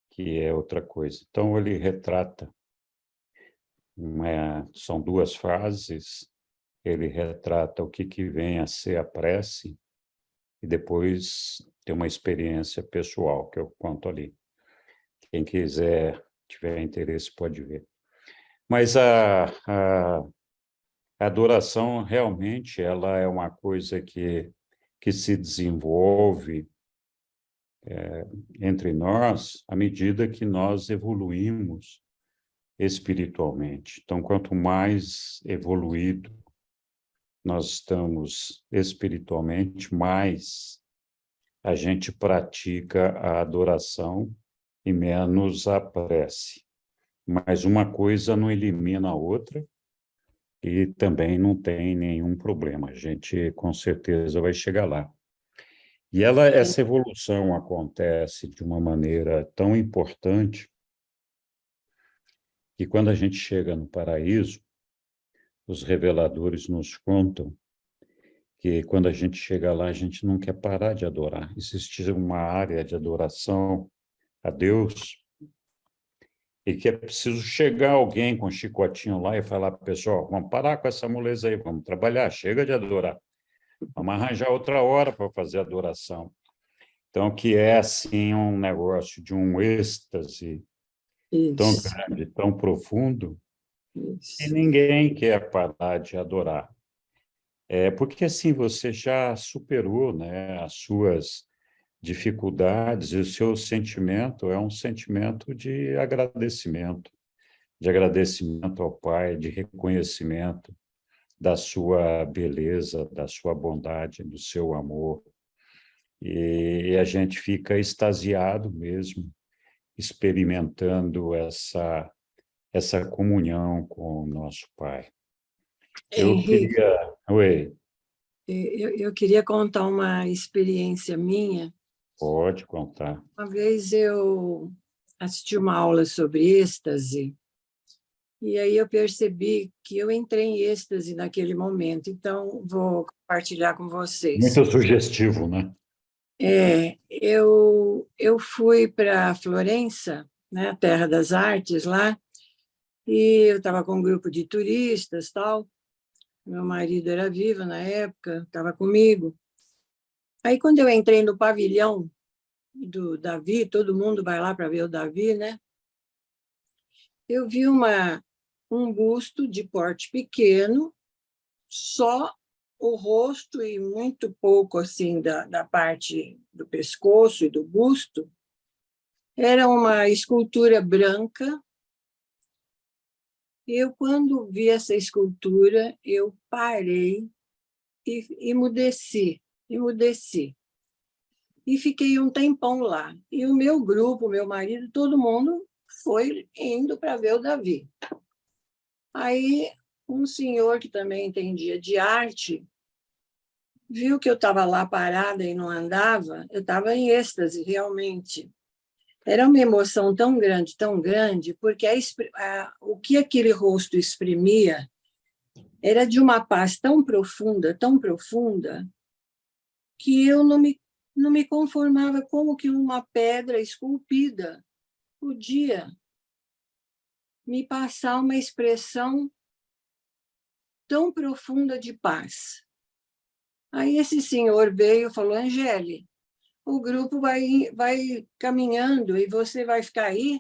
que é outra coisa. Então, ele retrata, são duas frases, ele retrata o que vem a ser a prece e depois tem uma experiência pessoal que eu conto ali. Quem quiser, tiver interesse, pode ver. Mas a adoração, realmente, ela é uma coisa que se desenvolve entre nós à medida que nós evoluímos espiritualmente. Então, quanto mais evoluído nós estamos espiritualmente, mais a gente pratica a adoração e menos a prece. Mas uma coisa não elimina a outra e também não tem nenhum problema. A gente, com certeza, vai chegar lá. E essa evolução acontece de uma maneira tão importante que quando a gente chega no paraíso, os reveladores nos contam que quando a gente chega lá, a gente não quer parar de adorar. Existe uma área de adoração a Deus e que é preciso chegar alguém com um chicotinho lá e falar, pessoal, vamos parar com essa moleza aí, vamos trabalhar, chega de adorar. Vamos arranjar outra hora para fazer adoração. Então, que é, assim, um negócio de um êxtase tão grande, tão profundo, que ninguém quer parar de adorar. Porque, assim, você já superou, né, as suas dificuldades e o seu sentimento é um sentimento de agradecimento ao Pai, de reconhecimento da sua beleza, da sua bondade, do seu amor. E a gente fica extasiado mesmo, experimentando essa comunhão com o nosso Pai. Henrique, Oi. eu queria contar uma experiência minha Pode contar. Uma vez eu assisti uma aula sobre êxtase, e aí eu percebi que eu entrei em êxtase naquele momento, então vou compartilhar com vocês. Muito sugestivo, né? Eu fui para Florença, né, Terra das Artes, lá, e eu estava com um grupo de turistas, tal. Meu marido era vivo na época, estava comigo. Aí, quando eu entrei no pavilhão do Davi, todo mundo vai lá para ver o Davi, né? Eu vi um busto de porte pequeno, só o rosto e muito pouco assim da parte do pescoço e do busto. Era uma escultura branca. Eu, quando vi essa escultura, eu parei e emudeci. E fiquei um tempão lá. E o meu grupo, meu marido, todo mundo foi indo para ver o Davi. Aí, um senhor que também entendia de arte, viu que eu estava lá parada e não andava, eu estava em êxtase, realmente. Era uma emoção tão grande, porque o que aquele rosto exprimia era de uma paz tão profunda, que eu não me conformava como que uma pedra esculpida podia me passar uma expressão tão profunda de paz. Aí esse senhor veio e falou: Angele, o grupo vai caminhando e você vai ficar aí,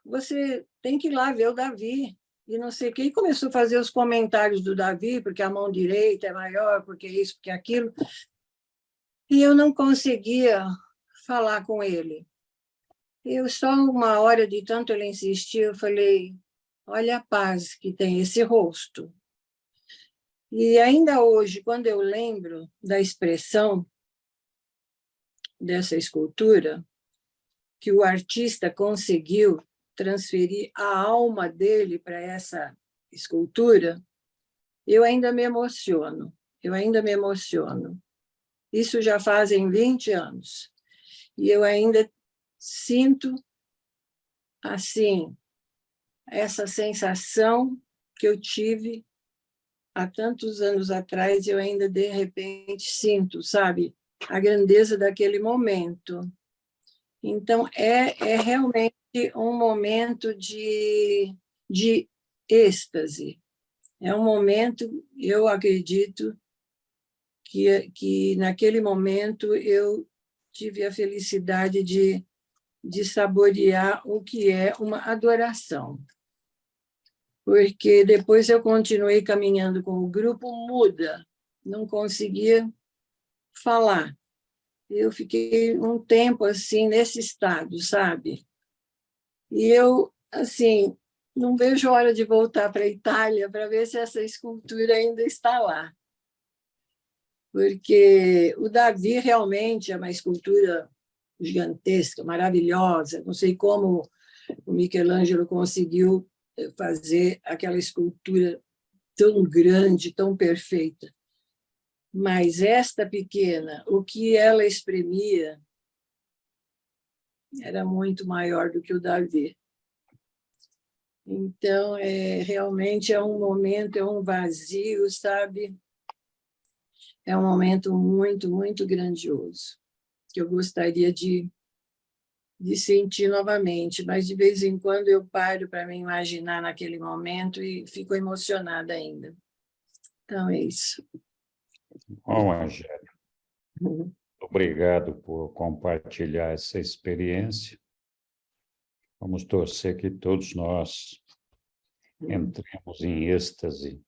você tem que ir lá ver o Davi, e não sei o quê. E começou a fazer os comentários do Davi, porque a mão direita é maior, porque isso, porque aquilo. E eu não conseguia falar com ele. Eu só uma hora, de tanto ele insistir, eu falei: olha a paz que tem esse rosto. E ainda hoje, quando eu lembro da expressão dessa escultura, que o artista conseguiu transferir a alma dele para essa escultura, eu ainda me emociono. Isso já fazem 20 anos. E eu ainda sinto, assim, essa sensação que eu tive há tantos anos atrás, eu ainda, de repente, sinto, sabe, a grandeza daquele momento. Então, é realmente um momento de êxtase. É um momento, eu acredito, que naquele momento eu tive a felicidade de saborear o que é uma adoração. Porque depois eu continuei caminhando com o grupo muda, não conseguia falar. Eu fiquei um tempo assim nesse estado, sabe? E eu, assim, não vejo a hora de voltar para a Itália para ver se essa escultura ainda está lá. Porque o Davi realmente é uma escultura gigantesca, maravilhosa. Não sei como o Michelangelo conseguiu fazer aquela escultura tão grande, tão perfeita. Mas esta pequena, o que ela exprimia era muito maior do que o Davi. Então, realmente é um momento, é um vazio, sabe? É um momento muito, muito grandioso, que eu gostaria de sentir novamente, mas de vez em quando eu paro para me imaginar naquele momento e fico emocionada ainda. Então, é isso. Bom, Angélica, obrigado por compartilhar essa experiência. Vamos torcer que todos nós entremos em êxtase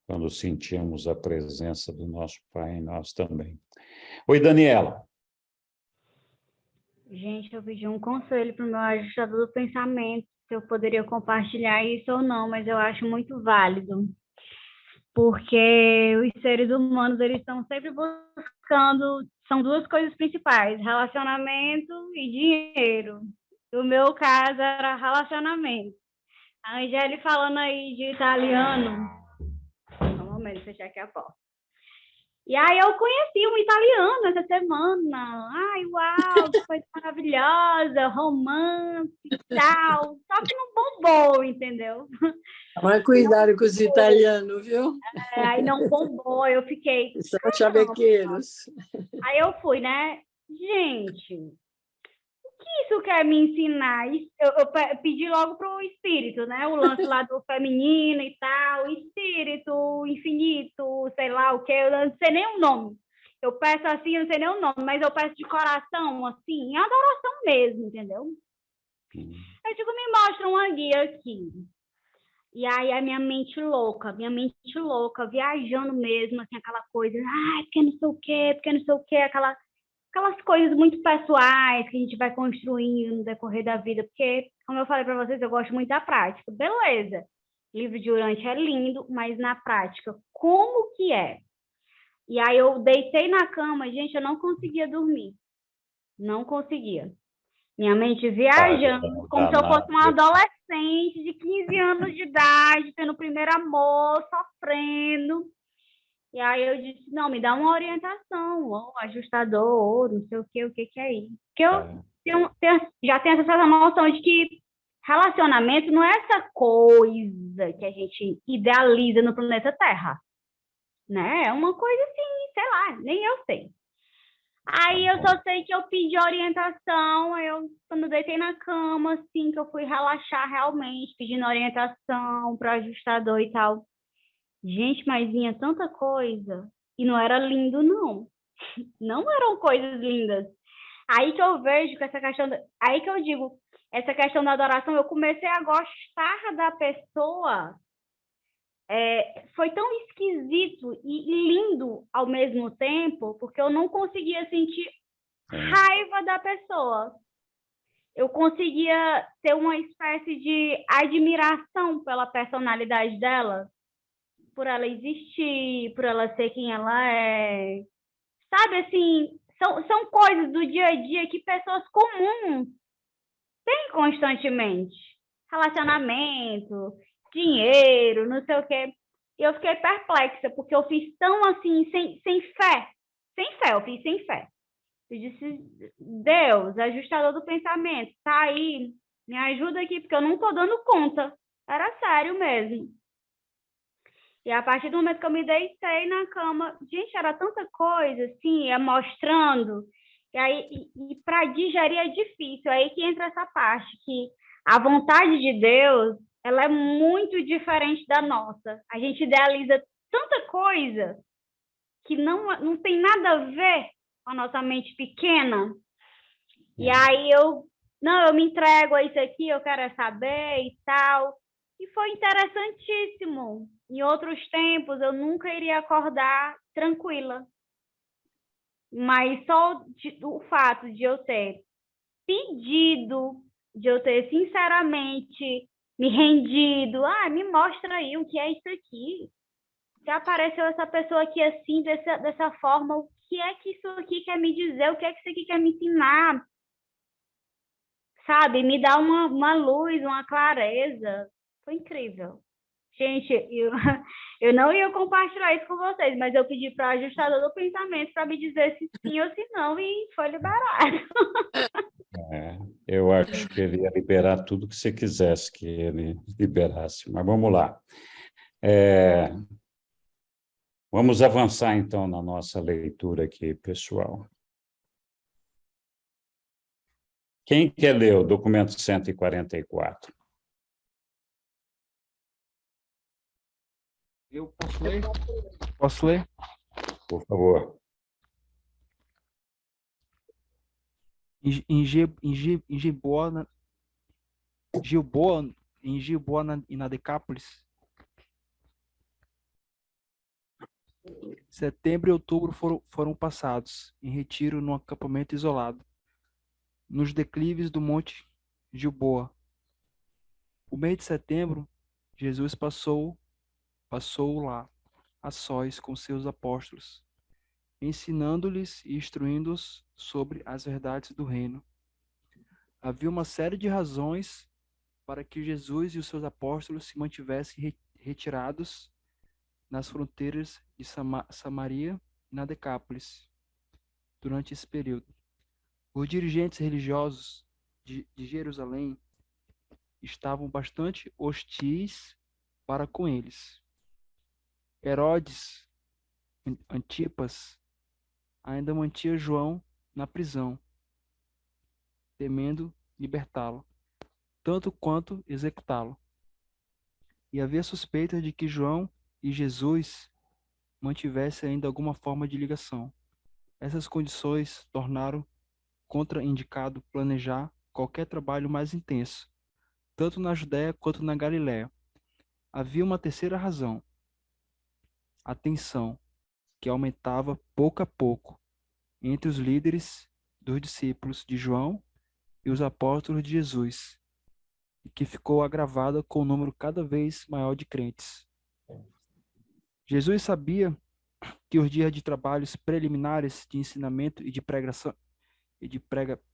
quando sentimos a presença do nosso Pai em nós também. Oi, Daniela. Gente, eu pedi um conselho para o meu ajustador do pensamento, se eu poderia compartilhar isso ou não, mas eu acho muito válido, porque os seres humanos, eles estão sempre buscando, são duas coisas principais, relacionamento e dinheiro. No meu caso, era relacionamento. A Angélica falando aí de italiano, um momento, fechar aqui a porta. E aí eu conheci um italiano essa semana. Ai, uau, que coisa maravilhosa, romance e tal. Só que não bombou, entendeu? Mas cuidado com os italianos, viu? Aí não bombou, eu fiquei... São caramba. chavequeiros. Aí eu fui, né? Gente, o que isso quer me ensinar? Eu pedi logo pro espírito, né? O lance lá do feminino e tal, espírito, infinito, sei lá o que, eu não sei nem o nome. Eu peço assim, eu não sei nem o nome, mas eu peço de coração, assim, em adoração mesmo, entendeu? Eu digo, me mostra uma guia aqui. E aí a minha mente louca, viajando mesmo, assim, aquela coisa, ai, porque não sei o quê, aquelas coisas muito pessoais que a gente vai construindo no decorrer da vida, porque, como eu falei para vocês, eu gosto muito da prática. Beleza, livro de Urante é lindo, mas na prática, como que é? E aí eu deitei na cama, gente, eu não conseguia dormir. Não conseguia. Minha mente viajando, como se eu fosse uma adolescente de 15 anos de idade, tendo o primeiro amor, sofrendo. E aí eu disse, não, me dá uma orientação, ou ajustador, ou não sei o que é isso. Porque eu já tenho essa noção de que relacionamento não é essa coisa que a gente idealiza no planeta Terra, né? É uma coisa assim, sei lá, nem eu sei. Aí eu só sei que eu pedi orientação, quando eu deitei na cama, assim, que eu fui relaxar realmente, pedindo orientação para ajustador e tal. Gente, mas vinha tanta coisa e não era lindo, não. Não eram coisas lindas. Aí que eu vejo que essa questão... Aí que eu digo, essa questão da adoração, eu comecei a gostar da pessoa. Foi tão esquisito e lindo ao mesmo tempo, porque eu não conseguia sentir raiva da pessoa. Eu conseguia ter uma espécie de admiração pela personalidade dela, por ela existir, por ela ser quem ela é. Sabe, assim, são coisas do dia a dia que pessoas comuns têm constantemente. Relacionamento, dinheiro, não sei o quê. E eu fiquei perplexa, porque eu fiz tão assim, sem fé. Sem fé, eu fiz sem fé. Eu disse, Deus, ajustador do pensamento, tá aí, me ajuda aqui, porque eu não tô dando conta. Era sério mesmo. E a partir do momento que eu me deitei na cama, gente, era tanta coisa, assim, ia mostrando. E aí, para digerir é difícil. Aí que entra essa parte, que a vontade de Deus, ela é muito diferente da nossa. A gente idealiza tanta coisa que não tem nada a ver com a nossa mente pequena. E aí eu me entrego a isso aqui, eu quero saber e tal. E foi interessantíssimo. Em outros tempos, eu nunca iria acordar tranquila. Mas só o fato de eu ter pedido, de eu ter sinceramente me rendido, me mostra aí o que é isso aqui. Se apareceu essa pessoa aqui assim, dessa forma, o que é que isso aqui quer me dizer? O que é que isso aqui quer me ensinar? Sabe, me dá uma luz, uma clareza. Foi incrível. Gente, eu não ia compartilhar isso com vocês, mas eu pedi para o ajustador do pensamento para me dizer se sim ou se não, e foi liberado. Eu acho que ele ia liberar tudo que você quisesse que ele liberasse. Mas vamos lá. Vamos avançar, então, na nossa leitura aqui, pessoal. Quem quer ler o documento 144? Eu posso ler? Posso ler? Por favor. Em Gilboa, na Decápolis, setembro e outubro foram passados em retiro num acampamento isolado, nos declives do Monte Gilboa. O mês de setembro, Jesus passou lá, a sós com seus apóstolos, ensinando-lhes e instruindo-os sobre as verdades do reino. Havia uma série de razões para que Jesus e os seus apóstolos se mantivessem retirados nas fronteiras de Samaria e na Decápolis durante esse período. Os dirigentes religiosos de Jerusalém estavam bastante hostis para com eles. Herodes Antipas ainda mantinha João na prisão, temendo libertá-lo, tanto quanto executá-lo. E havia suspeitas de que João e Jesus mantivessem ainda alguma forma de ligação. Essas condições tornaram contraindicado planejar qualquer trabalho mais intenso, tanto na Judéia quanto na Galiléia. Havia uma terceira razão: a tensão, que aumentava pouco a pouco entre os líderes dos discípulos de João e os apóstolos de Jesus, e que ficou agravada com o número cada vez maior de crentes. Jesus sabia que os dias de trabalhos preliminares de ensinamento e de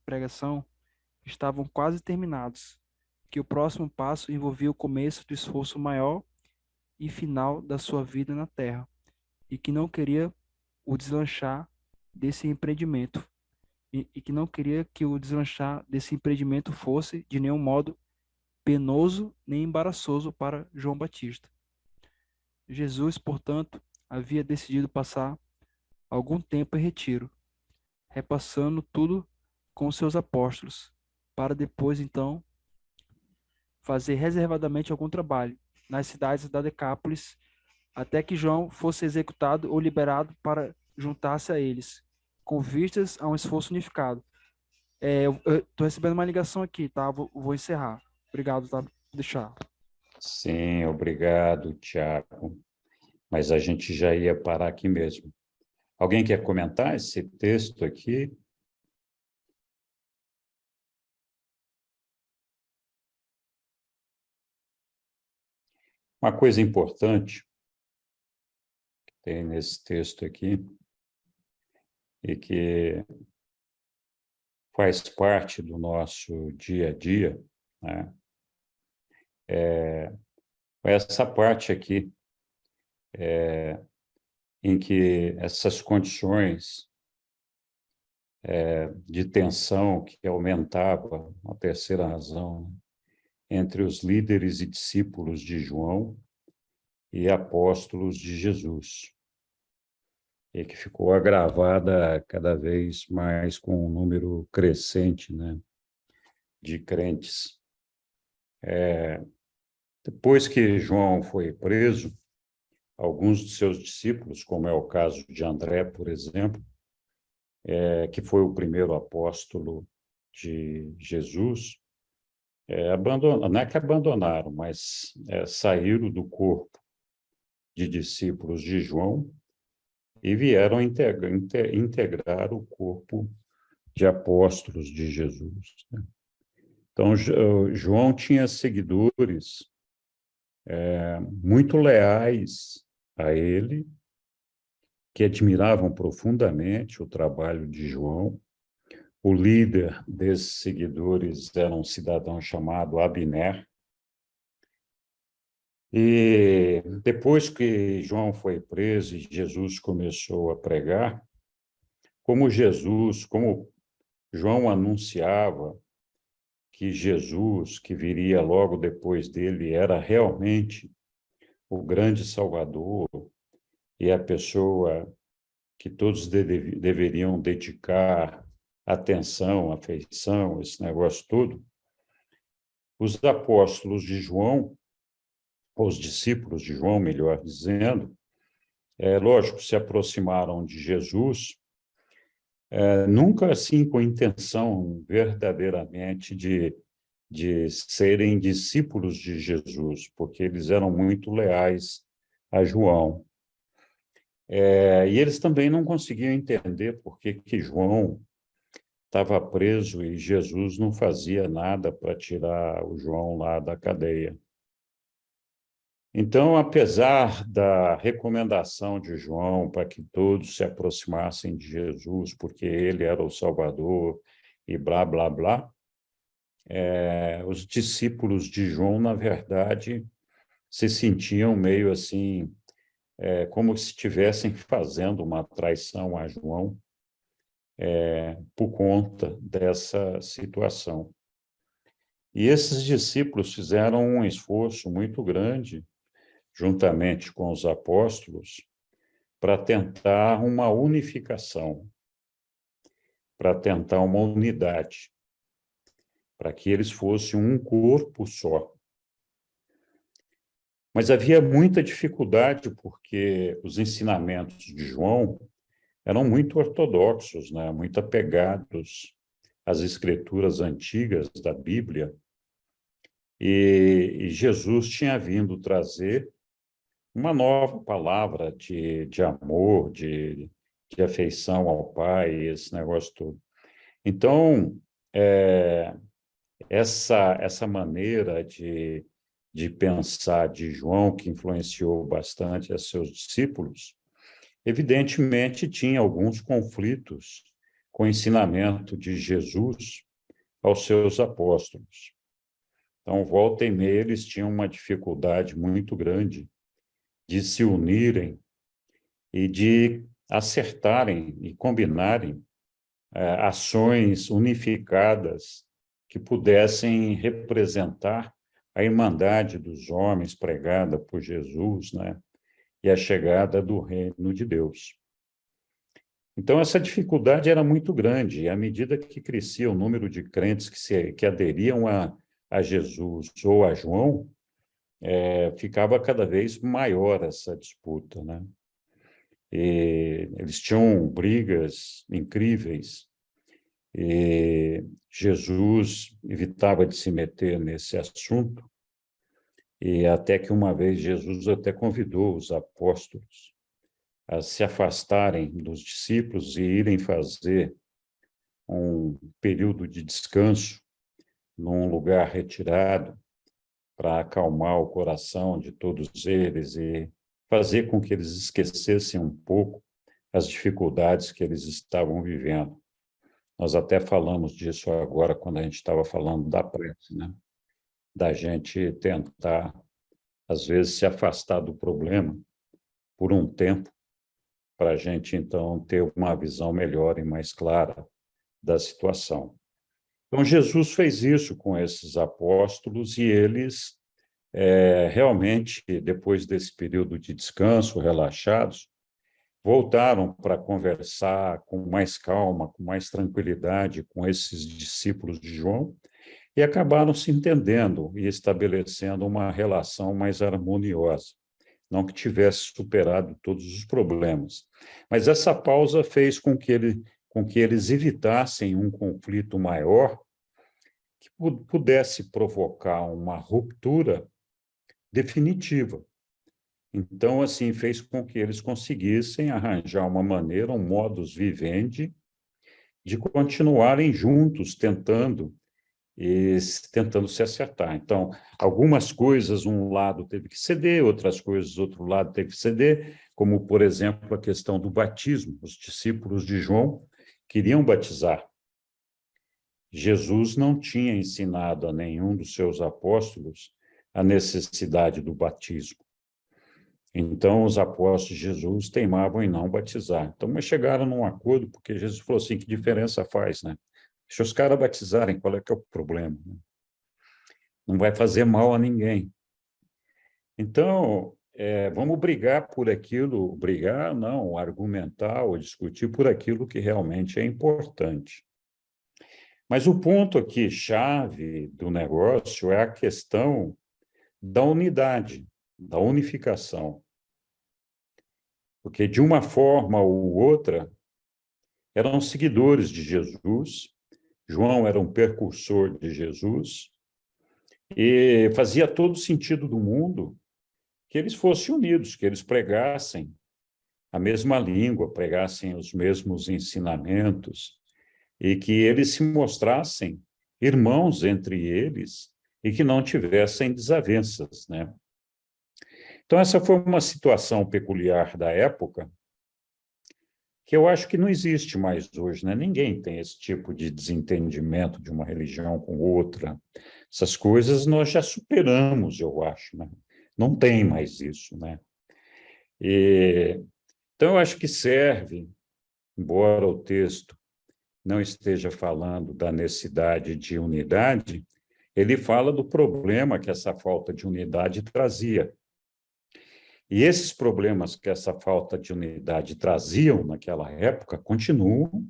pregação estavam quase terminados, que o próximo passo envolvia o começo do esforço maior e final da sua vida na Terra, e que não queria o deslanchar desse empreendimento, e que não queria que o deslanchar desse empreendimento fosse, de nenhum modo, penoso nem embaraçoso para João Batista. Jesus, portanto, havia decidido passar algum tempo em retiro, repassando tudo com seus apóstolos, para depois, então, fazer reservadamente algum trabalho nas cidades da Decápolis, até que João fosse executado ou liberado para juntar-se a eles, com vistas a um esforço unificado. Eu estou recebendo uma ligação aqui, tá? Vou encerrar. Obrigado, tá? Deixar. Sim, obrigado, Tiago. Mas a gente já ia parar aqui mesmo. Alguém quer comentar esse texto aqui? Uma coisa importante que tem nesse texto aqui e que faz parte do nosso dia a dia, né? Essa parte aqui, em que essas condições de tensão que aumentava, a terceira razão, entre os líderes e discípulos de João e apóstolos de Jesus, e que ficou agravada cada vez mais com um número crescente, né, de crentes. Depois que João foi preso, alguns de seus discípulos, como é o caso de André, por exemplo, que foi o primeiro apóstolo de Jesus, não é que abandonaram, mas saíram do corpo de discípulos de João e vieram integrar o corpo de apóstolos de Jesus, né? Então, João tinha seguidores muito leais a ele, que admiravam profundamente o trabalho de João. O líder desses seguidores era um cidadão chamado Abner. E depois que João foi preso e Jesus começou a pregar, como João anunciava que Jesus, que viria logo depois dele, era realmente o grande Salvador e a pessoa que todos deveriam dedicar atenção, afeição, esse negócio todo, os apóstolos de João, os discípulos de João, melhor dizendo, lógico, se aproximaram de Jesus, nunca assim com intenção verdadeiramente de serem discípulos de Jesus, porque eles eram muito leais a João. E eles também não conseguiam entender por que João estava preso e Jesus não fazia nada para tirar o João lá da cadeia. Então, apesar da recomendação de João para que todos se aproximassem de Jesus, porque ele era o Salvador e blá, blá, blá, os discípulos de João, na verdade, se sentiam meio assim, como se estivessem fazendo uma traição a João por conta dessa situação. E esses discípulos fizeram um esforço muito grande, juntamente com os apóstolos, para tentar uma unificação, para tentar uma unidade, para que eles fossem um corpo só. Mas havia muita dificuldade, porque os ensinamentos de João eram muito ortodoxos, né? Muito apegados às escrituras antigas da Bíblia. E Jesus tinha vindo trazer uma nova palavra de amor, de afeição ao Pai, esse negócio todo. Então, essa maneira de pensar de João, que influenciou bastante a seus discípulos, evidentemente tinha alguns conflitos com o ensinamento de Jesus aos seus apóstolos. Então, volta e meia, eles tinham uma dificuldade muito grande de se unirem e de acertarem e combinarem ações unificadas que pudessem representar a irmandade dos homens pregada por Jesus, né? E a chegada do reino de Deus. Então, essa dificuldade era muito grande, e à medida que crescia o número de crentes que aderiam a Jesus ou a João, ficava cada vez maior essa disputa, né? E eles tinham brigas incríveis, e Jesus evitava de se meter nesse assunto, e até que uma vez Jesus até convidou os apóstolos a se afastarem dos discípulos e irem fazer um período de descanso num lugar retirado para acalmar o coração de todos eles e fazer com que eles esquecessem um pouco as dificuldades que eles estavam vivendo. Nós até falamos disso agora quando a gente estava falando da prece, né? Da gente tentar, às vezes, se afastar do problema por um tempo, para a gente, então, ter uma visão melhor e mais clara da situação. Então, Jesus fez isso com esses apóstolos e eles, realmente, depois desse período de descanso, relaxados, voltaram para conversar com mais calma, com mais tranquilidade com esses discípulos de João e acabaram se entendendo e estabelecendo uma relação mais harmoniosa. Não que tivesse superado todos os problemas. Mas essa pausa fez com que eles evitassem um conflito maior que pudesse provocar uma ruptura definitiva. Então, assim, fez com que eles conseguissem arranjar uma maneira, um modus vivendi, de continuarem juntos, tentando se acertar. Então, algumas coisas um lado teve que ceder, outras coisas outro lado teve que ceder, como, por exemplo, a questão do batismo. Os discípulos de João queriam batizar. Jesus não tinha ensinado a nenhum dos seus apóstolos a necessidade do batismo. Então, os apóstolos de Jesus teimavam em não batizar. Então, mas chegaram num acordo, porque Jesus falou assim, que diferença faz, né? Deixa os caras batizarem, qual é que é o problema? Não vai fazer mal a ninguém. Então, vamos brigar por aquilo, brigar não, argumentar ou discutir por aquilo que realmente é importante. Mas o ponto aqui, chave do negócio, é a questão da unidade, da unificação. Porque, de uma forma ou outra, eram seguidores de Jesus, João era um precursor de Jesus, e fazia todo sentido do mundo que eles fossem unidos, que eles pregassem a mesma língua, pregassem os mesmos ensinamentos, e que eles se mostrassem irmãos entre eles e que não tivessem desavenças, né? Então, essa foi uma situação peculiar da época, que eu acho que não existe mais hoje, né? Ninguém tem esse tipo de desentendimento de uma religião com outra. Essas coisas nós já superamos, eu acho, né? Não tem mais isso, né? Então, eu acho que serve, embora o texto não esteja falando da necessidade de unidade, ele fala do problema que essa falta de unidade trazia. E esses problemas que essa falta de unidade traziam naquela época continuam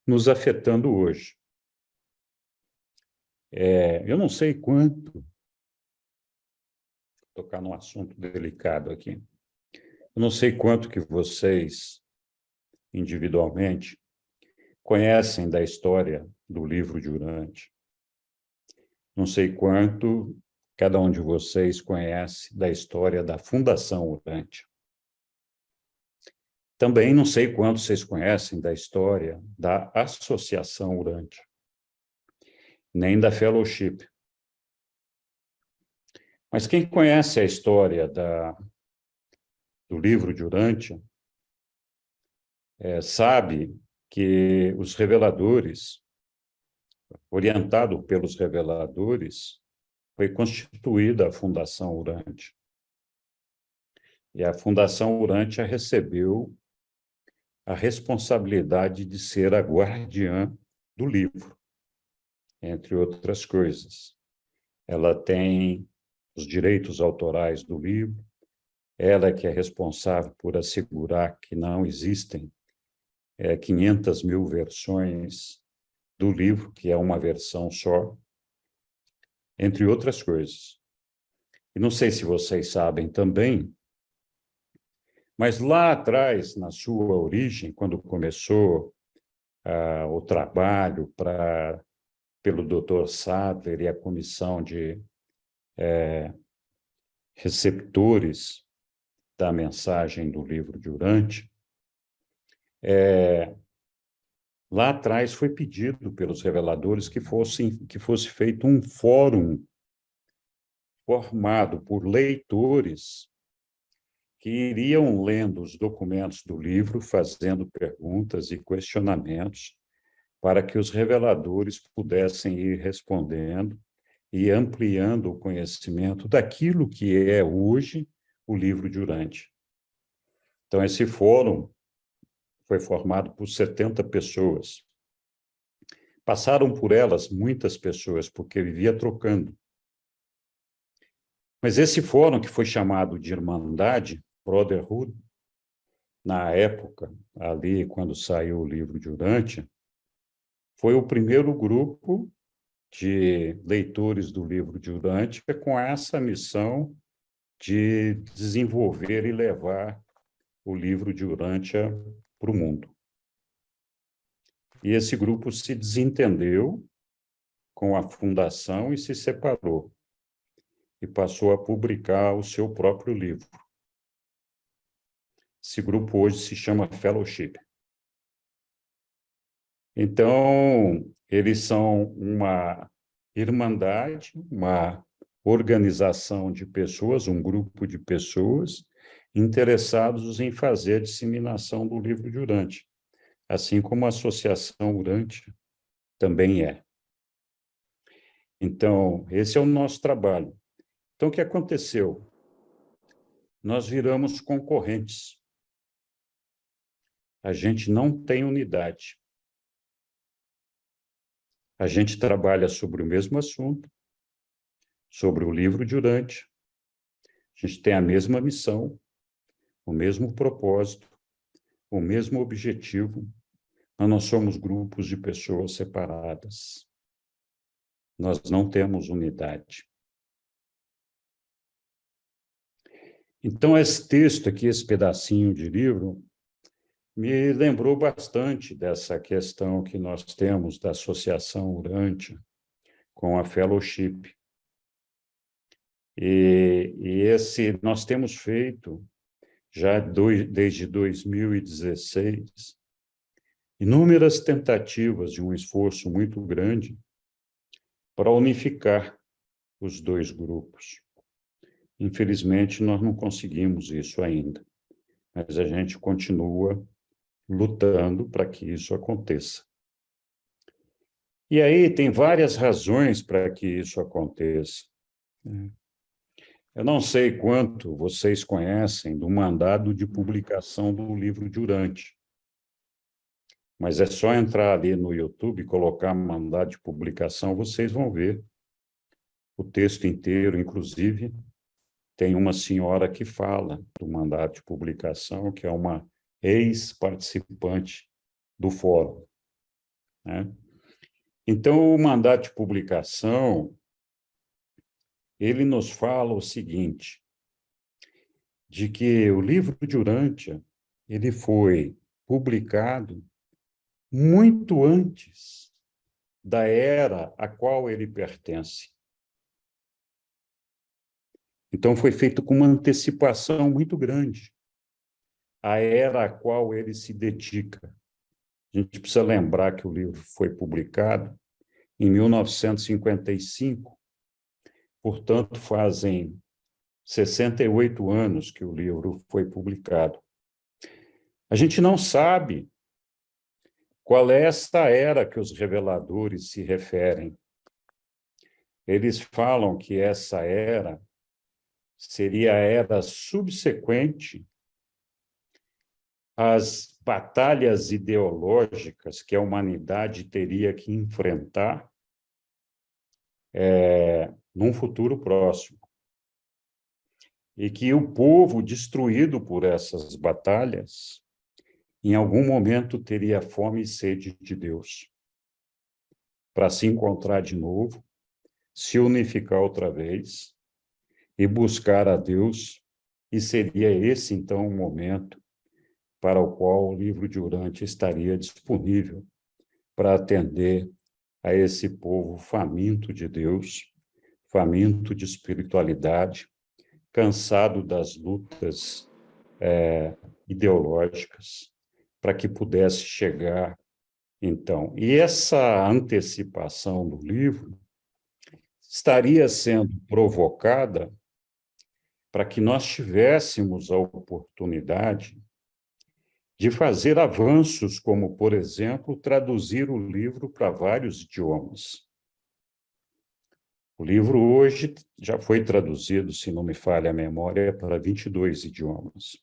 nos afetando hoje. Eu não sei quanto, tocar num assunto delicado aqui, eu não sei quanto que vocês, individualmente, conhecem da história do livro de Urântia. Não sei quanto cada um de vocês conhece da história da Fundação Urântia. Também não sei quanto vocês conhecem da história da Associação Urântia, nem da Fellowship. Mas quem conhece a história do livro de Urântia sabe que os reveladores, orientado pelos reveladores, foi constituída a Fundação Urântia. E a Fundação Urântia recebeu a responsabilidade de ser a guardiã do livro, entre outras coisas. Ela tem os direitos autorais do livro, ela é que é responsável por assegurar que não existem 500 mil versões do livro, que é uma versão só, entre outras coisas. E não sei se vocês sabem também, mas lá atrás, na sua origem, quando começou o trabalho pelo Dr. Sadler e a comissão de receptores da mensagem do livro de Urântia, lá atrás foi pedido pelos reveladores que fosse feito um fórum formado por leitores que iriam lendo os documentos do livro, fazendo perguntas e questionamentos, para que os reveladores pudessem ir respondendo e ampliando o conhecimento daquilo que é hoje o livro de Urântia. Então, esse fórum foi formado por 70 pessoas. Passaram por elas muitas pessoas, porque vivia trocando. Mas esse fórum, que foi chamado de Irmandade, Brotherhood, na época, ali, quando saiu o livro de Urântia, foi o primeiro grupo de leitores do livro de Urântia com essa missão de desenvolver e levar o livro de Urântia para o mundo. E esse grupo se desentendeu com a fundação e se separou, e passou a publicar o seu próprio livro. Esse grupo hoje se chama Fellowship. Então, eles são uma irmandade, uma organização de pessoas, um grupo de pessoas interessados em fazer a disseminação do livro de Urântia, assim como a Associação Urântia também é. Então, esse é o nosso trabalho. Então, o que aconteceu? Nós viramos concorrentes. A gente não tem unidade. A gente trabalha sobre o mesmo assunto, sobre o livro de Urântia. A gente tem a mesma missão, o mesmo propósito, o mesmo objetivo, mas nós somos grupos de pessoas separadas. Nós não temos unidade. Então, esse texto aqui, esse pedacinho de livro, me lembrou bastante dessa questão que nós temos da Associação Urântia com a Fellowship. Nós temos feito, já desde 2016, inúmeras tentativas de um esforço muito grande para unificar os dois grupos. Infelizmente, nós não conseguimos isso ainda, mas a gente continua lutando para que isso aconteça. E aí tem várias razões para que isso aconteça. Eu não sei quanto vocês conhecem do mandado de publicação do livro Durante, mas é só entrar ali no YouTube e colocar mandado de publicação, vocês vão ver o texto inteiro, inclusive tem uma senhora que fala do mandado de publicação, que é uma ex-participante do fórum, né? Então, o mandato de publicação, ele nos fala o seguinte, de que o livro de Urântia, ele foi publicado muito antes da era a qual ele pertence. Então, foi feito com uma antecipação muito grande à era a qual ele se dedica. A gente precisa lembrar que o livro foi publicado em 1955, portanto, fazem 68 anos que o livro foi publicado. A gente não sabe qual é essa era que os reveladores se referem. Eles falam que essa era seria a era subsequente às batalhas ideológicas que a humanidade teria que enfrentar num futuro próximo. E que o povo, destruído por essas batalhas, em algum momento teria fome e sede de Deus, para se encontrar de novo, se unificar outra vez e buscar a Deus, e seria esse, então, o momento para o qual o livro de Urântia estaria disponível para atender a esse povo faminto de Deus, faminto de espiritualidade, cansado das lutas ideológicas, para que pudesse chegar, então. E essa antecipação do livro estaria sendo provocada para que nós tivéssemos a oportunidade de fazer avanços, como, por exemplo, traduzir o livro para vários idiomas. O livro hoje já foi traduzido, se não me falha a memória, para 22 idiomas.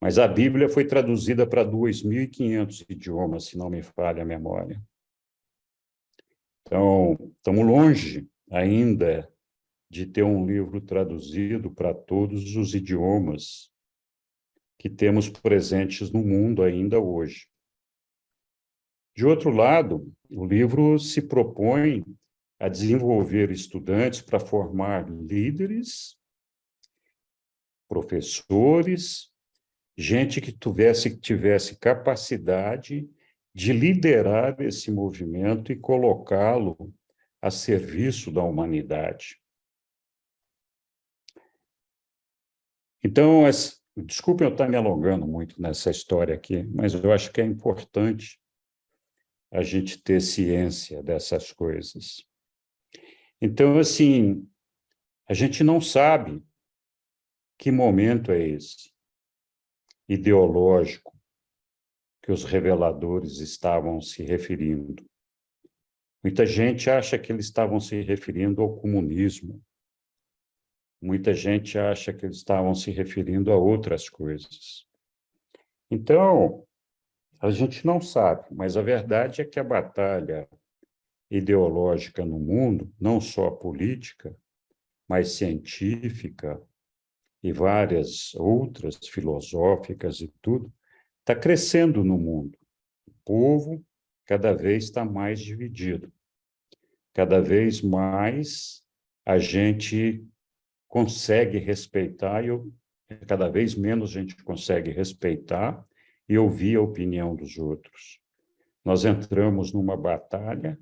Mas a Bíblia foi traduzida para 2.500 idiomas, se não me falha a memória. Então, estamos longe ainda de ter um livro traduzido para todos os idiomas que temos presentes no mundo ainda hoje. De outro lado, o livro se propõe a desenvolver estudantes para formar líderes, professores, gente que tivesse capacidade de liderar esse movimento e colocá-lo a serviço da humanidade. Então, desculpem eu estar me alongando muito nessa história aqui, mas eu acho que é importante a gente ter ciência dessas coisas. Então, assim, a gente não sabe que momento é esse ideológico que os reveladores estavam se referindo. Muita gente acha que eles estavam se referindo ao comunismo. Muita gente acha que eles estavam se referindo a outras coisas. Então, a gente não sabe, mas a verdade é que a batalha ideológica no mundo, não só política, mas científica e várias outras, filosóficas e tudo, está crescendo no mundo. O povo cada vez está mais dividido. Cada vez mais a gente consegue respeitar, cada vez menos a gente consegue respeitar e ouvir a opinião dos outros. Nós entramos numa batalha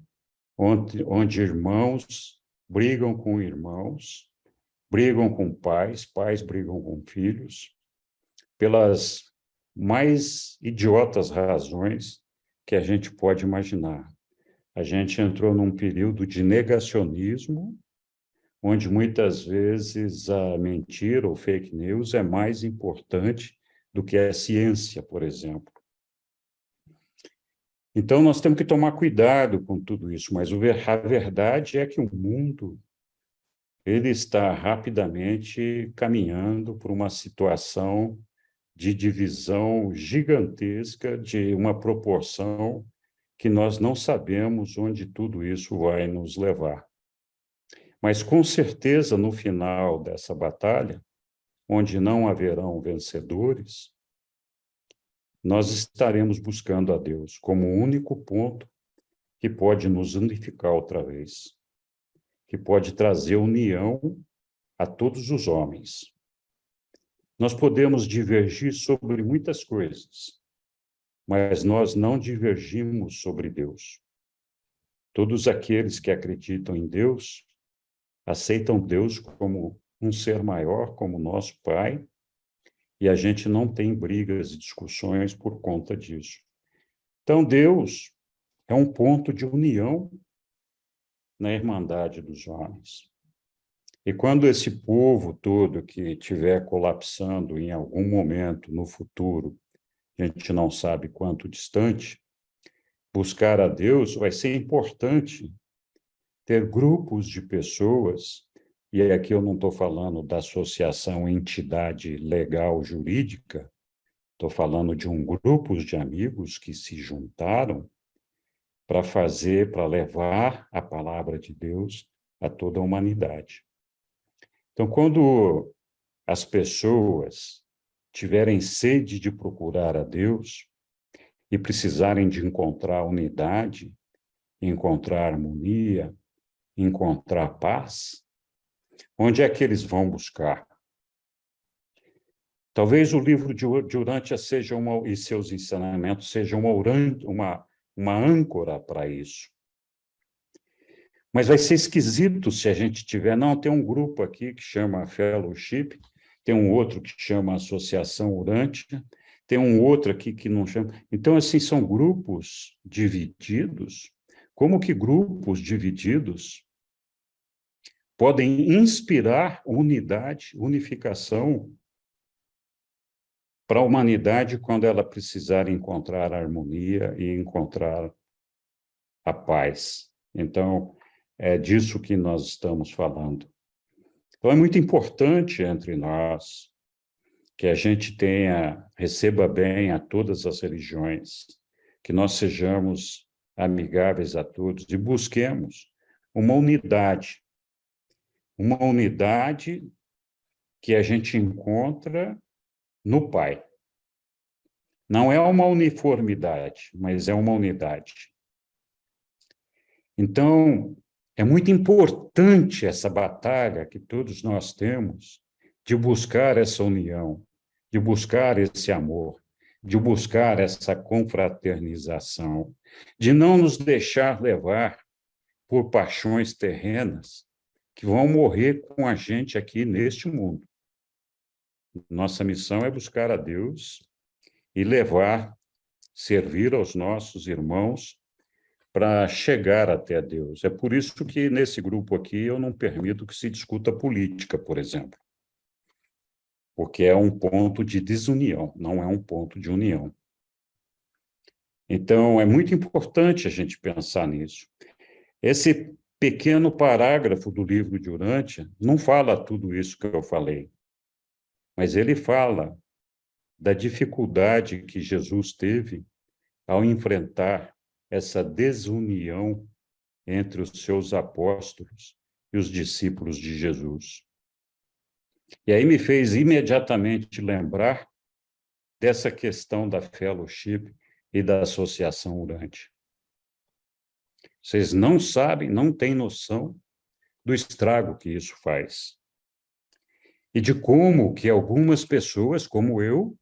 onde irmãos brigam com irmãos, brigam com pais, pais brigam com filhos, pelas mais idiotas razões que a gente pode imaginar. A gente entrou num período de negacionismo, onde muitas vezes a mentira ou fake news é mais importante do que a ciência, por exemplo. Então, nós temos que tomar cuidado com tudo isso, mas a verdade é que o mundo ele está rapidamente caminhando por uma situação de divisão gigantesca, de uma proporção que nós não sabemos onde tudo isso vai nos levar. Mas, com certeza, no final dessa batalha, onde não haverão vencedores, nós estaremos buscando a Deus como o único ponto que pode nos unificar outra vez, que pode trazer união a todos os homens. Nós podemos divergir sobre muitas coisas, mas nós não divergimos sobre Deus. Todos aqueles que acreditam em Deus aceitam Deus como um ser maior, como nosso Pai, e a gente não tem brigas e discussões por conta disso. Então, Deus é um ponto de união na irmandade dos homens. E quando esse povo todo que estiver colapsando em algum momento no futuro, a gente não sabe quanto distante, buscar a Deus vai ser importante ter grupos de pessoas, e aqui eu não estou falando da associação entidade legal jurídica, estou falando de grupos de amigos que se juntaram para levar a palavra de Deus a toda a humanidade. Então, quando as pessoas tiverem sede de procurar a Deus e precisarem de encontrar unidade, encontrar harmonia, encontrar paz, onde é que eles vão buscar? Talvez o livro de Urântia seja e seus ensinamentos sejam uma âncora para isso. Mas vai ser esquisito se a gente tiver... Não, tem um grupo aqui que chama Fellowship, tem um outro que chama Associação Urântia, tem um outro aqui que não chama... Então, assim, são grupos divididos. Como que grupos divididos podem inspirar unidade, unificação para a humanidade quando ela precisar encontrar a harmonia e encontrar a paz? Então, é disso que nós estamos falando. Então, é muito importante entre nós que a gente receba bem a todas as religiões, que nós sejamos amigáveis a todos e busquemos uma unidade que a gente encontra no Pai. Não é uma uniformidade, mas é uma unidade. Então, é muito importante essa batalha que todos nós temos de buscar essa união, de buscar esse amor, de buscar essa confraternização, de não nos deixar levar por paixões terrenas que vão morrer com a gente aqui neste mundo. Nossa missão é buscar a Deus e servir aos nossos irmãos para chegar até Deus. É por isso que nesse grupo aqui eu não permito que se discuta política, por exemplo, porque é um ponto de desunião, não é um ponto de união. Então, é muito importante a gente pensar nisso. Esse pequeno parágrafo do livro de Urântia não fala tudo isso que eu falei, mas ele fala da dificuldade que Jesus teve ao enfrentar essa desunião entre os seus apóstolos e os discípulos de Jesus. E aí me fez imediatamente lembrar dessa questão da fellowship e da associação Urântia. Vocês não sabem, não têm noção do estrago que isso faz. E de como que algumas pessoas, como eu,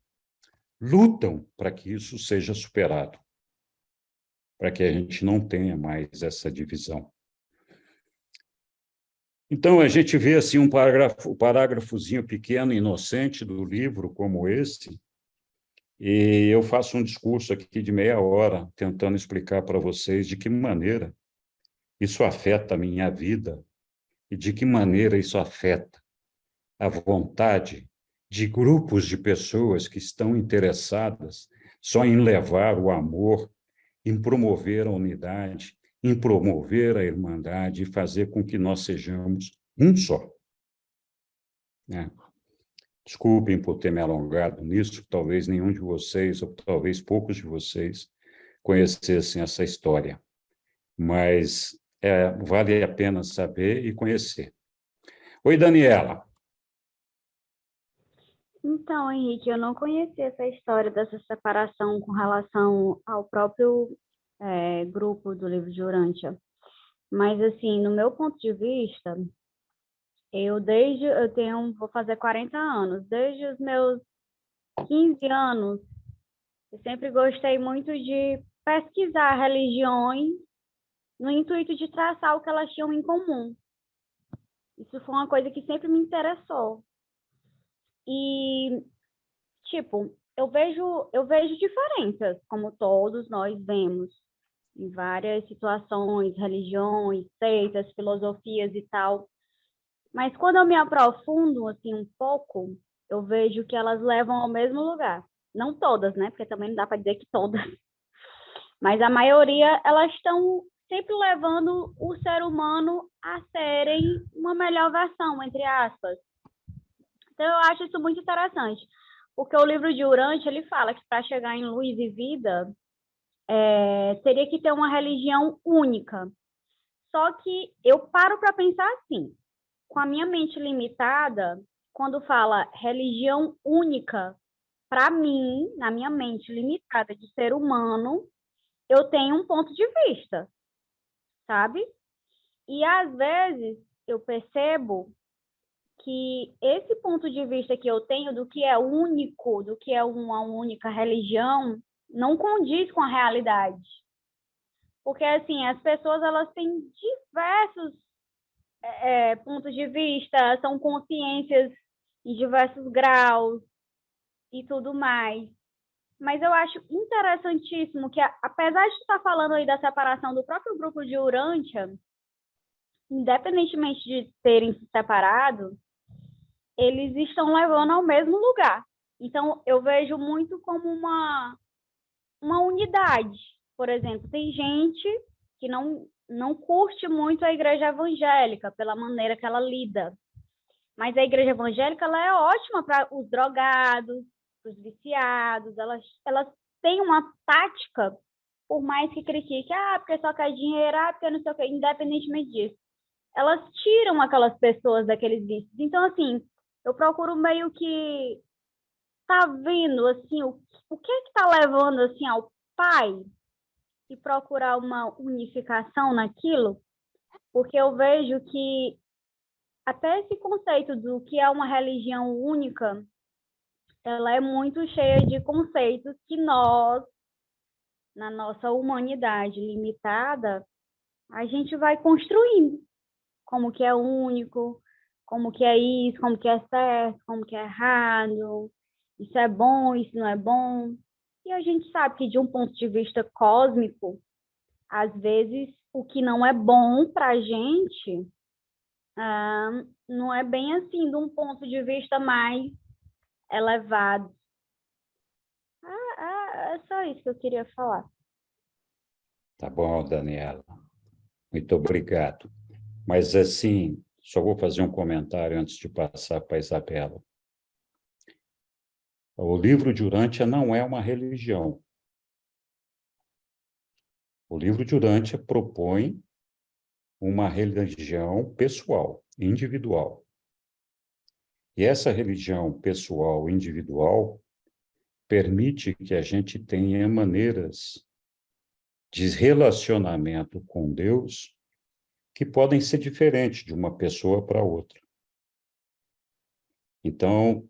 lutam para que isso seja superado, para que a gente não tenha mais essa divisão. Então, a gente vê assim um parágrafozinho pequeno, inocente do livro como esse, e eu faço um discurso aqui de meia hora, tentando explicar para vocês de que maneira isso afeta a minha vida e de que maneira isso afeta a vontade de grupos de pessoas que estão interessadas só em levar o amor, em promover a unidade, em promover a irmandade e fazer com que nós sejamos um só. né? Desculpem por ter me alongado nisso, talvez nenhum de vocês, ou talvez poucos de vocês, conhecessem essa história, mas vale a pena saber e conhecer. Oi, Daniela. Então, Henrique, eu não conhecia essa história dessa separação com relação ao próprio grupo do livro de Urântia. Mas, assim, no meu ponto de vista, vou fazer 40 anos, desde os meus 15 anos, eu sempre gostei muito de pesquisar religiões no intuito de traçar o que elas tinham em comum. Isso foi uma coisa que sempre me interessou. E, tipo, eu vejo diferenças, como todos nós vemos, em várias situações, religiões, seitas, filosofias e tal. Mas quando eu me aprofundo, assim, um pouco, eu vejo que elas levam ao mesmo lugar. Não todas, né? Porque também não dá para dizer que todas. Mas a maioria, elas estão sempre levando o ser humano a serem uma melhor versão, entre aspas. Então, eu acho isso muito interessante, porque o livro de Urântia, ele fala que para chegar em luz e vida, teria que ter uma religião única. Só que eu paro para pensar assim, com a minha mente limitada, quando fala religião única, para mim, na minha mente limitada de ser humano, eu tenho um ponto de vista, sabe? E às vezes eu percebo que esse ponto de vista que eu tenho do que é único, do que é uma única religião, não condiz com a realidade. Porque, assim, as pessoas, elas têm diversos pontos de vista, são consciências em diversos graus e tudo mais. Mas eu acho interessantíssimo que, apesar de estar falando aí da separação do próprio grupo de Urântia, independentemente de terem se separado, eles estão levando ao mesmo lugar. Então, eu vejo muito como uma unidade. Por exemplo, tem gente que não curte muito a igreja evangélica, pela maneira que ela lida. Mas a igreja evangélica, ela é ótima para os drogados, para os viciados. Elas têm uma tática, por mais que critique, porque só quer dinheiro, porque não sei o quê, independentemente disso. Elas tiram aquelas pessoas daqueles vícios. Então, assim, eu procuro meio que tá vendo, assim, o que está levando, assim, ao pai e procurar uma unificação naquilo, porque eu vejo que até esse conceito do que é uma religião única, ela é muito cheia de conceitos que nós, na nossa humanidade limitada, a gente vai construindo, como que é único, como que é isso, como que é certo, como que é errado, isso é bom, isso não é bom. E a gente sabe que, de um ponto de vista cósmico, às vezes, o que não é bom para a gente não é bem assim, de um ponto de vista mais elevado. É só isso que eu queria falar. Tá bom, Daniela. Muito obrigado. Mas, assim, só vou fazer um comentário antes de passar para a Isabela. O livro de Urântia não é uma religião. O livro de Urântia propõe uma religião pessoal, individual. E essa religião pessoal, individual, permite que a gente tenha maneiras de relacionamento com Deus que podem ser diferentes de uma pessoa para outra. Então,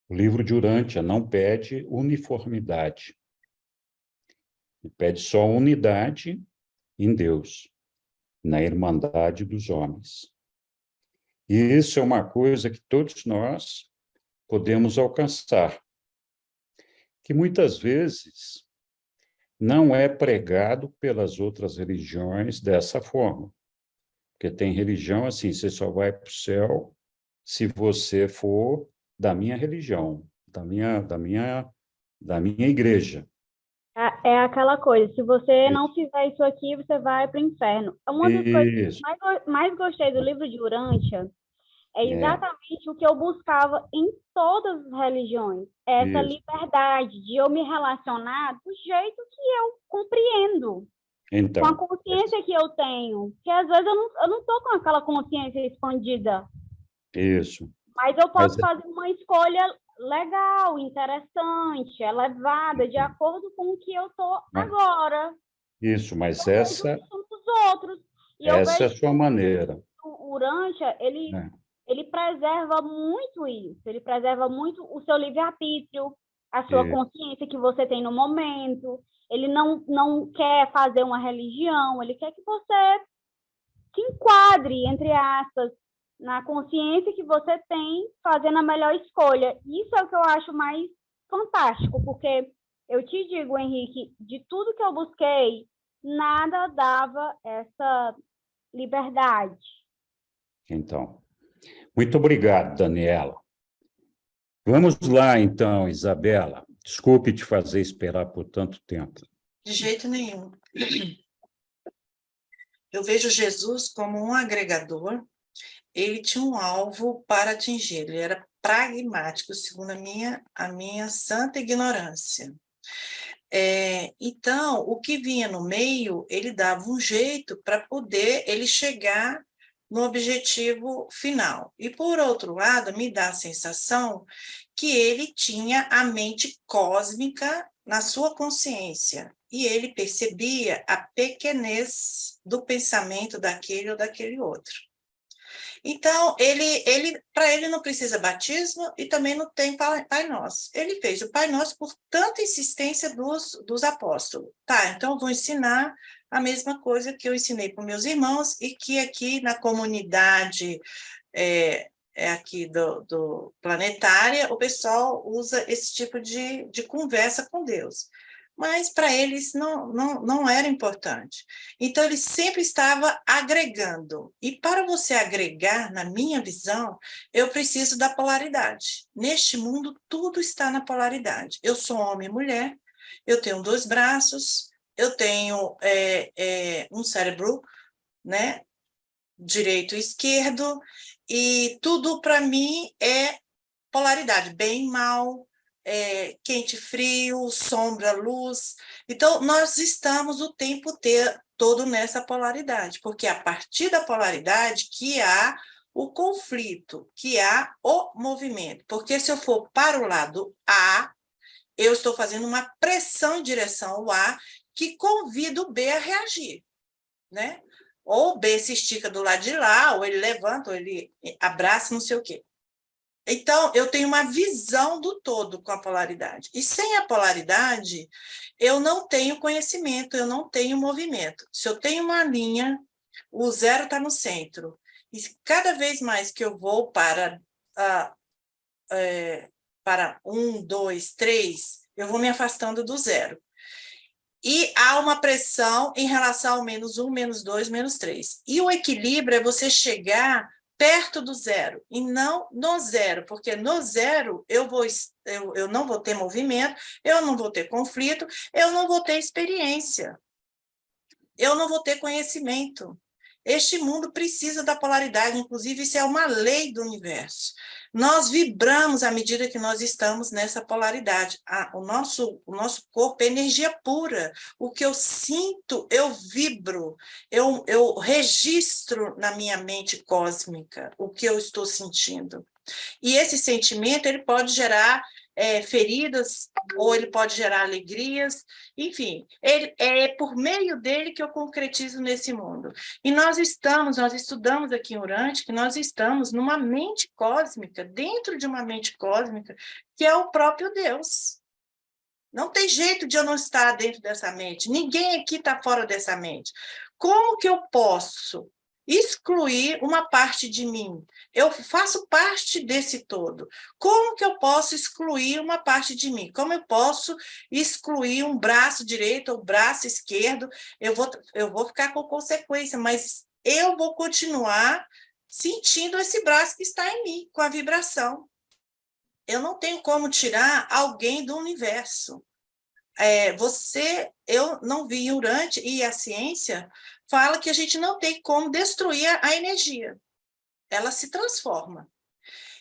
o livro de Urântia não pede uniformidade. Ele pede só unidade em Deus, na irmandade dos homens. E isso é uma coisa que todos nós podemos alcançar, que muitas vezes não é pregado pelas outras religiões dessa forma. Porque tem religião assim, você só vai para o céu se você for da minha religião, da minha igreja. É aquela coisa, se você não fizer isso aqui, você vai para o inferno. Uma das coisas que mais gostei do livro de Urântia É exatamente o que eu buscava em todas as religiões, essa liberdade de eu me relacionar do jeito que eu compreendo, com a consciência que eu tenho, que às vezes eu não estou com aquela consciência expandida. Isso. Mas eu posso fazer uma escolha legal, interessante, elevada, de acordo com o que eu estou agora. Isso, mas eu essa outros. E é a sua maneira. O Urantia, ele preserva muito isso, ele preserva muito o seu livre-arbítrio, a sua consciência que você tem no momento. Ele não quer fazer uma religião, ele quer que você se enquadre, entre aspas, na consciência que você tem, fazendo a melhor escolha. Isso é o que eu acho mais fantástico, porque eu te digo, Henrique, de tudo que eu busquei, nada dava essa liberdade. Então, muito obrigado, Daniela. Vamos lá, então, Isabela. Desculpe te fazer esperar por tanto tempo. De jeito nenhum. Eu vejo Jesus como um agregador. Ele tinha um alvo para atingir, ele era pragmático, segundo a minha santa ignorância. Então, o que vinha no meio, ele dava um jeito para poder ele chegar no objetivo final. E, por outro lado, me dá a sensação que ele tinha a mente cósmica na sua consciência, e ele percebia a pequenez do pensamento daquele ou daquele outro. Então, para ele não precisa batismo e também não tem Pai Nosso. Ele fez o Pai Nosso por tanta insistência dos apóstolos. Tá, então vou ensinar a mesma coisa que eu ensinei para meus irmãos e que aqui na comunidade aqui do Planetária, o pessoal usa esse tipo de conversa com Deus. Mas para eles não era importante. Então, ele sempre estava agregando. E para você agregar, na minha visão, eu preciso da polaridade. Neste mundo, tudo está na polaridade. Eu sou homem e mulher, eu tenho 2 braços, eu tenho um cérebro, né, direito e esquerdo, e tudo para mim é polaridade, bem e mal, quente, frio, sombra, luz. Então, nós estamos o tempo todo nessa polaridade, porque é a partir da polaridade que há o conflito, que há o movimento. Porque se eu for para o lado A, eu estou fazendo uma pressão em direção ao A, que convida o B a reagir, né? Ou o B se estica do lado de lá, ou ele levanta, ou ele abraça, não sei o quê. Então, eu tenho uma visão do todo com a polaridade. E sem a polaridade, eu não tenho conhecimento, eu não tenho movimento. Se eu tenho uma linha, o 0 está no centro. E cada vez mais que eu vou para 1, 2, 3, eu vou me afastando do 0. E há uma pressão em relação ao -1, -2, -3. E o equilíbrio é você chegar perto do 0, e não no 0, porque no 0 eu não vou ter movimento, eu não vou ter conflito, eu não vou ter experiência, eu não vou ter conhecimento. Este mundo precisa da polaridade, inclusive isso é uma lei do universo. Nós vibramos à medida que nós estamos nessa polaridade. O nosso corpo é energia pura. O que eu sinto, eu vibro, eu registro na minha mente cósmica o que eu estou sentindo. E esse sentimento ele pode gerar feridas, ou ele pode gerar alegrias, enfim, é por meio dele que eu concretizo nesse mundo. E nós estudamos aqui em Urantia que nós estamos numa mente cósmica, dentro de uma mente cósmica, que é o próprio Deus. Não tem jeito de eu não estar dentro dessa mente, ninguém aqui está fora dessa mente. Como que eu posso excluir uma parte de mim? Eu faço parte desse todo. Como que eu posso excluir uma parte de mim? Como eu posso excluir um braço direito ou braço esquerdo? Eu vou ficar com consequência, mas eu vou continuar sentindo esse braço que está em mim, com a vibração. Eu não tenho como tirar alguém do universo. Eu não vi Urantia, e a ciência fala que a gente não tem como destruir a energia. ela se transforma.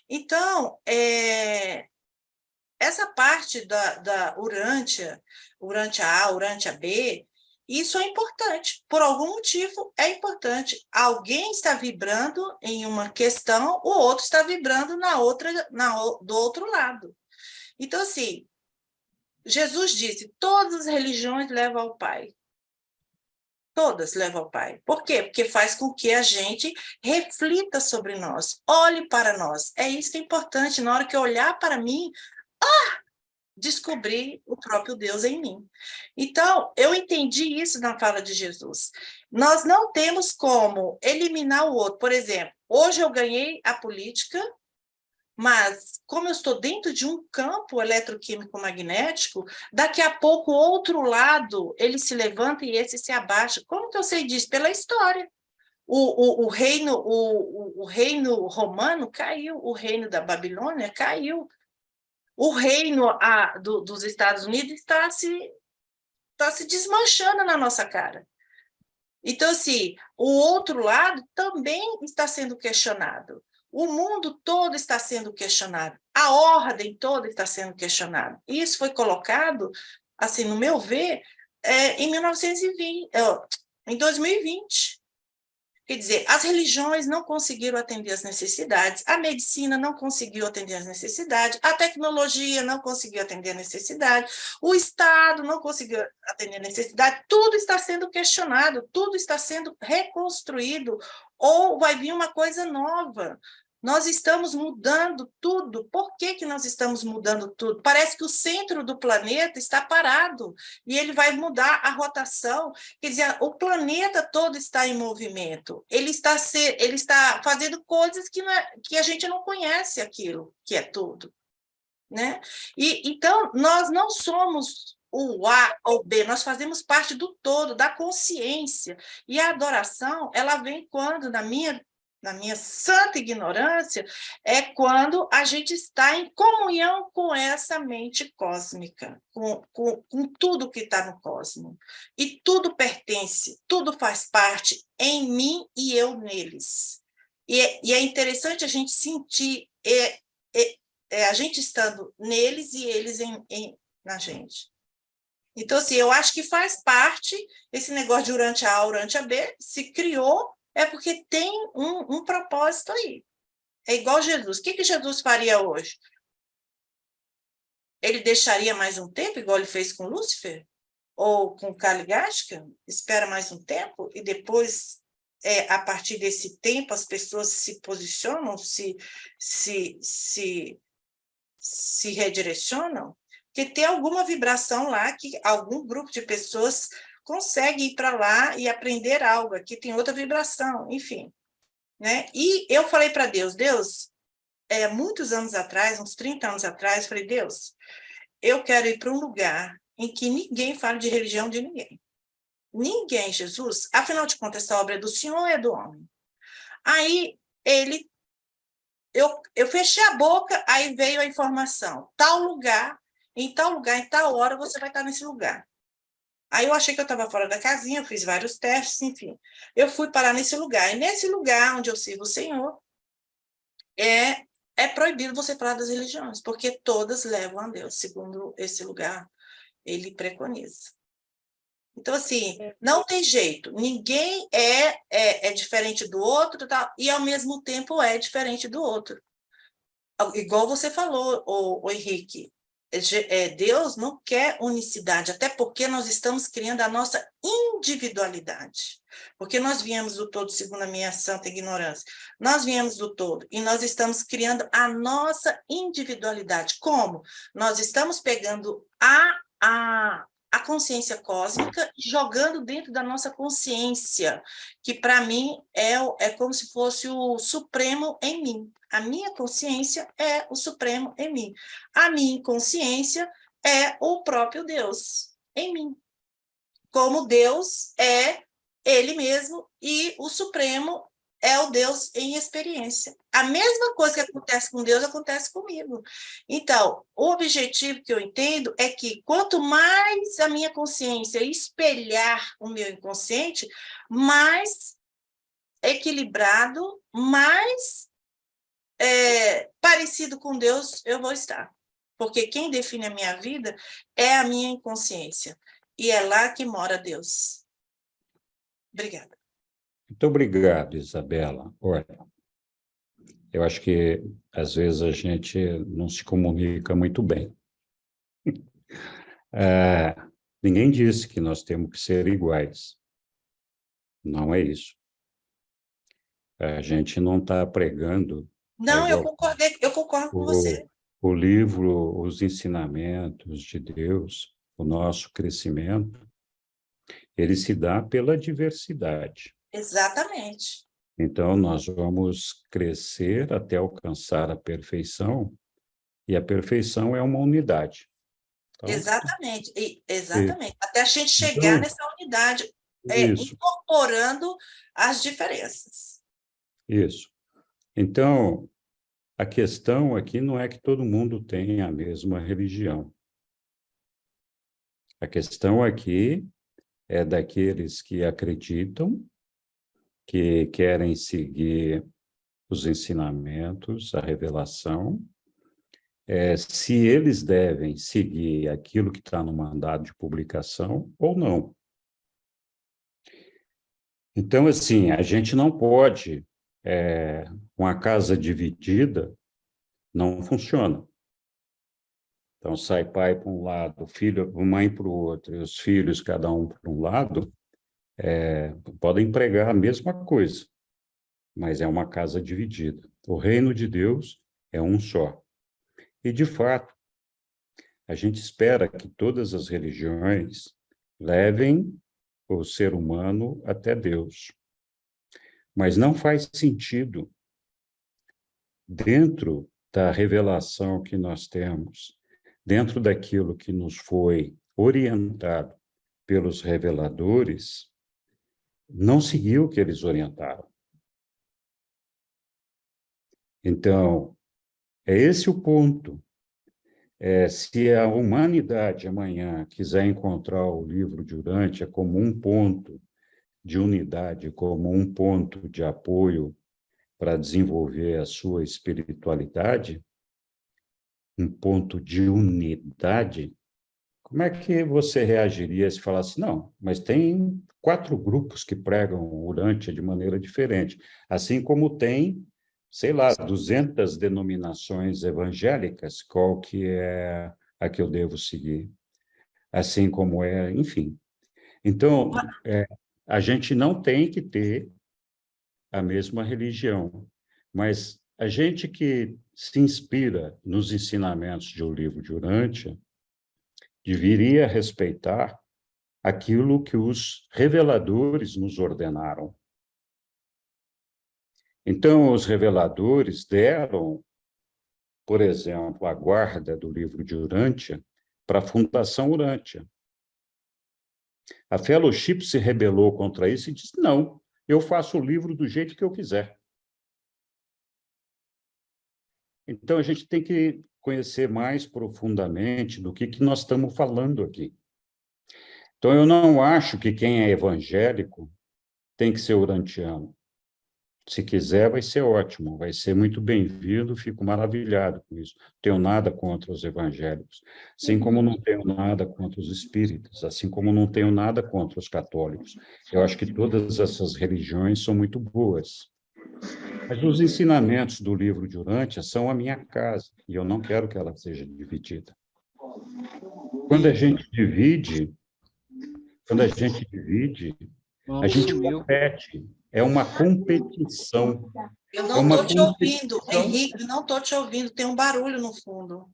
Então, essa parte da Urântia A, Urântia B, isso é importante. Por algum motivo, é importante. Alguém está vibrando em uma questão, o outro está vibrando do outro lado. Então, assim, Jesus disse, todas as religiões levam ao Pai. Todas levam ao Pai. Por quê? Porque faz com que a gente reflita sobre nós, olhe para nós. É isso que é importante. Na hora que eu olhar para mim, descobrir o próprio Deus em mim. Então, eu entendi isso na fala de Jesus. Nós não temos como eliminar o outro. Por exemplo, hoje eu ganhei a política, mas como eu estou dentro de um campo eletroquímico magnético, daqui a pouco o outro lado, ele se levanta e esse se abaixa. Como que eu sei disso? Pela história. O reino romano caiu, o reino da Babilônia caiu. O reino dos Estados Unidos está se desmanchando na nossa cara. Então, assim, o outro lado também está sendo questionado. O mundo todo está sendo questionado. A ordem toda está sendo questionada. Isso foi colocado, assim, no meu ver, em 2020. Quer dizer, as religiões não conseguiram atender as necessidades, a medicina não conseguiu atender as necessidades, a tecnologia não conseguiu atender a necessidade, o Estado não conseguiu atender a necessidade, tudo está sendo questionado, tudo está sendo reconstruído, ou vai vir uma coisa nova. Nós estamos mudando tudo. Por que nós estamos mudando tudo? Parece que o centro do planeta está parado e ele vai mudar a rotação. Quer dizer, o planeta todo está em movimento. Ele está fazendo coisas que a gente não conhece aquilo, que é tudo. Né? Então, nós não somos o A ou B, nós fazemos parte do todo, da consciência. E a adoração, ela vem quando, na minha santa ignorância, é quando a gente está em comunhão com essa mente cósmica, com tudo que está no cosmos. E tudo pertence, tudo faz parte em mim e eu neles. E é interessante a gente sentir a gente estando neles e eles na gente. Então, assim, eu acho que faz parte, esse negócio de Urântia A, Urântia B, se criou, é porque tem um propósito aí. É igual Jesus. O que Jesus faria hoje? Ele deixaria mais um tempo, igual ele fez com Lúcifer? Ou com Kaligastia? Espera mais um tempo e depois, a partir desse tempo, as pessoas se posicionam, se redirecionam? Porque tem alguma vibração lá que algum grupo de pessoas consegue ir para lá e aprender algo. Aqui tem outra vibração, enfim. Né? E eu falei para Deus, muitos anos atrás, uns 30 anos atrás, falei, Deus, eu quero ir para um lugar em que ninguém fale de religião de ninguém. Ninguém, Jesus. Afinal de contas, essa obra é do Senhor ou é do homem? Aí, eu fechei a boca, aí veio a informação. Tal lugar, em tal hora, você vai estar nesse lugar. Aí eu achei que eu estava fora da casinha, eu fiz vários testes, enfim. Eu fui parar nesse lugar. E nesse lugar onde eu sirvo o Senhor, é proibido você falar das religiões, porque todas levam a Deus, segundo esse lugar, ele preconiza. Então, assim, não tem jeito. Ninguém é diferente do outro, tá? E, ao mesmo tempo, é diferente do outro. Igual você falou, o Henrique, Deus não quer unicidade, até porque nós estamos criando a nossa individualidade. Porque nós viemos do todo, segundo a minha santa ignorância. Nós viemos do todo e nós estamos criando a nossa individualidade. Como? Nós estamos pegando a consciência cósmica e jogando dentro da nossa consciência, que para mim é como se fosse o supremo em mim. A minha consciência é o supremo em mim. A minha inconsciência é o próprio Deus em mim. Como Deus é ele mesmo e o supremo é o Deus em experiência. A mesma coisa que acontece com Deus acontece comigo. Então, o objetivo que eu entendo é que quanto mais a minha consciência espelhar o meu inconsciente, mais equilibrado, mais parecido com Deus eu vou estar. Porque quem define a minha vida é a minha inconsciência. E é lá que mora Deus. Obrigada. Muito obrigado, Isabela. Olha, eu acho que, às vezes, a gente não se comunica muito bem. Ninguém disse que nós temos que ser iguais. Não é isso. A gente não está pregando... Não, eu concordo com você. O livro, os ensinamentos de Deus, o nosso crescimento, ele se dá pela diversidade. Exatamente. Então, nós vamos crescer até alcançar a perfeição, e a perfeição é uma unidade. Então, Exatamente. Até a gente chegar nessa unidade, incorporando as diferenças. Isso. Então, a questão aqui não é que todo mundo tenha a mesma religião. A questão aqui é daqueles que acreditam, que querem seguir os ensinamentos, a revelação, se eles devem seguir aquilo que está no mandado de publicação ou não. Então, assim, a gente não pode... uma casa dividida não funciona. Então, sai pai para um lado, filho, mãe para o outro, e os filhos, cada um para um lado, podem pregar a mesma coisa, mas é uma casa dividida. O reino de Deus é um só. E, de fato, a gente espera que todas as religiões levem o ser humano até Deus. Mas não faz sentido, dentro da revelação que nós temos, dentro daquilo que nos foi orientado pelos reveladores, não seguir o que eles orientaram. Então, é esse o ponto. Se a humanidade amanhã quiser encontrar o livro de Urântia como um ponto de unidade, como um ponto de apoio para desenvolver a sua espiritualidade, um ponto de unidade, como é que você reagiria se falasse, não, mas tem 4 grupos que pregam Urântia de maneira diferente, assim como tem, sei lá, 200 denominações evangélicas, qual que é a que eu devo seguir? Assim como enfim. Então, a gente não tem que ter a mesma religião, mas a gente que se inspira nos ensinamentos de O Livro de Urântia deveria respeitar aquilo que os reveladores nos ordenaram. Então, os reveladores deram, por exemplo, a guarda do Livro de Urântia para a Fundação Urântia. A Fellowship se rebelou contra isso e disse, não, eu faço o livro do jeito que eu quiser. Então, a gente tem que conhecer mais profundamente do que nós estamos falando aqui. Então, eu não acho que quem é evangélico tem que ser urantiano. Se quiser, vai ser ótimo, vai ser muito bem-vindo, fico maravilhado com isso. Não tenho nada contra os evangélicos, assim como não tenho nada contra os espíritas, assim como não tenho nada contra os católicos. Eu acho que todas essas religiões são muito boas. Mas os ensinamentos do livro de Urântia são a minha casa, e eu não quero que ela seja dividida. Quando a gente divide, a gente compete. É uma competição. Eu não estou te ouvindo, Henrique, não estou te ouvindo, tem um barulho no fundo.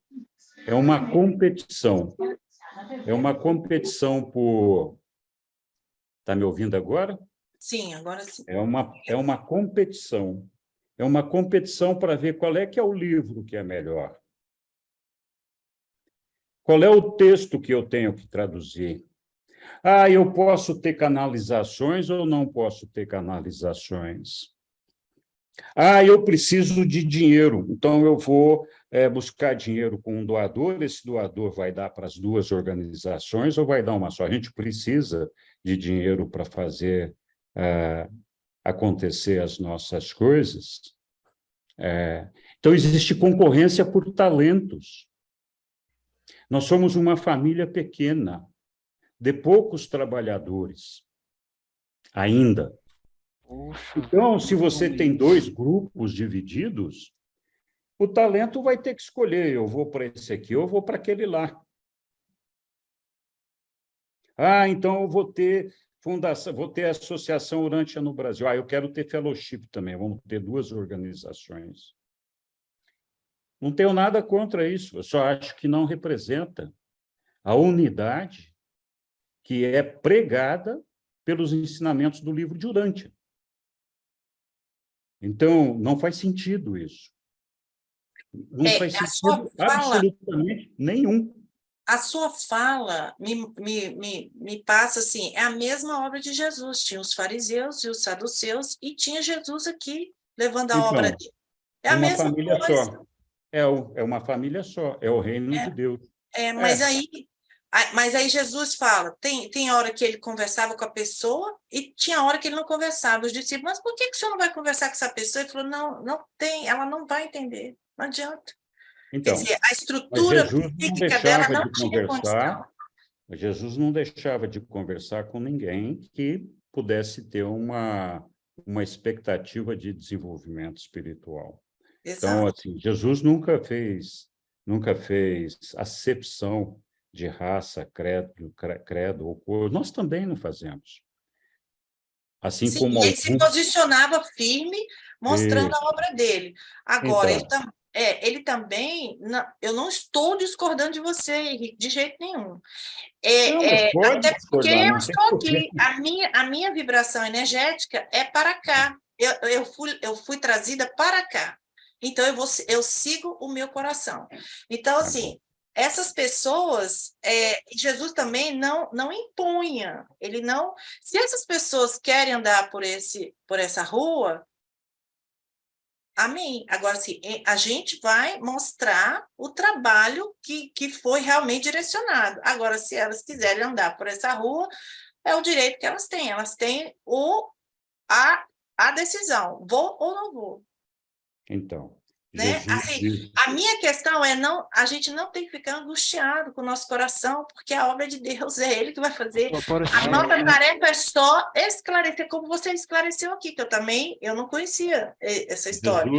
É uma competição. É uma competição por... Está me ouvindo agora? Sim, agora sim. É uma competição. É uma competição para ver qual é que é o livro que é melhor. Qual é o texto que eu tenho que traduzir? Eu posso ter canalizações ou não posso ter canalizações? Eu preciso de dinheiro, então eu vou buscar dinheiro com um doador, esse doador vai dar para as 2 organizações ou vai dar uma só? A gente precisa de dinheiro para fazer acontecer as nossas coisas. Então, existe concorrência por talentos. Nós somos uma família pequena, de poucos trabalhadores, ainda. Poxa, Então, se você como tem isso. 2 grupos divididos, o talento vai ter que escolher, eu vou para esse aqui, eu vou para aquele lá. Ah, então eu vou ter fundação, vou ter Associação Urântia no Brasil. Ah, eu quero ter fellowship também, vamos ter 2 organizações. Não tenho nada contra isso, eu só acho que não representa a unidade que é pregada pelos ensinamentos do livro de Urântia. Então, não faz sentido isso. Não faz A sua sentido fala, absolutamente nenhum. a sua fala me passa assim, é a mesma obra de Jesus. Tinha os fariseus e os saduceus, e tinha Jesus aqui, levando a obra Então, dele. É a uma mesma família coisa. só. É uma família só, é o reino de Deus. Mas aí Jesus fala, tem hora que ele conversava com a pessoa e tinha hora que ele não conversava. Os discípulos, mas por que o senhor não vai conversar com essa pessoa? Ele falou, não tem, ela não vai entender, não adianta. Quer Então, dizer, a mas estrutura Jesus não psíquica dela deixava não de tinha condição. conversar, Jesus não deixava de conversar com ninguém que pudesse ter uma expectativa de desenvolvimento espiritual. Então, Exato. assim, Jesus nunca fez acepção de raça, credo ou cor. Nós também não fazemos. Assim Sim, como e ele se posicionava firme, mostrando Isso. a obra dele. Agora, Então, ele também, eu não estou discordando de você, Henrique, de jeito nenhum. não, mas pode Até porque discordar, eu não tem estou porquê. aqui, a minha vibração energética é para cá. Eu fui trazida para cá. Então, eu sigo o meu coração. Então, Tá assim, bom. essas pessoas, Jesus também não impunha. Ele não. Se essas pessoas querem andar por essa rua, amém. Agora, assim, a gente vai mostrar o trabalho que foi realmente direcionado. Agora, se elas quiserem andar por essa rua, é o direito que elas têm. Elas têm a decisão, vou ou não vou. Então, Né? Jesus Assim, diz, a minha questão é a gente não tem que ficar angustiado com o nosso coração, porque a obra de Deus é Ele que vai fazer. Tô A aparecendo, nossa né? tarefa é só esclarecer, como você esclareceu aqui, que eu não conhecia essa história.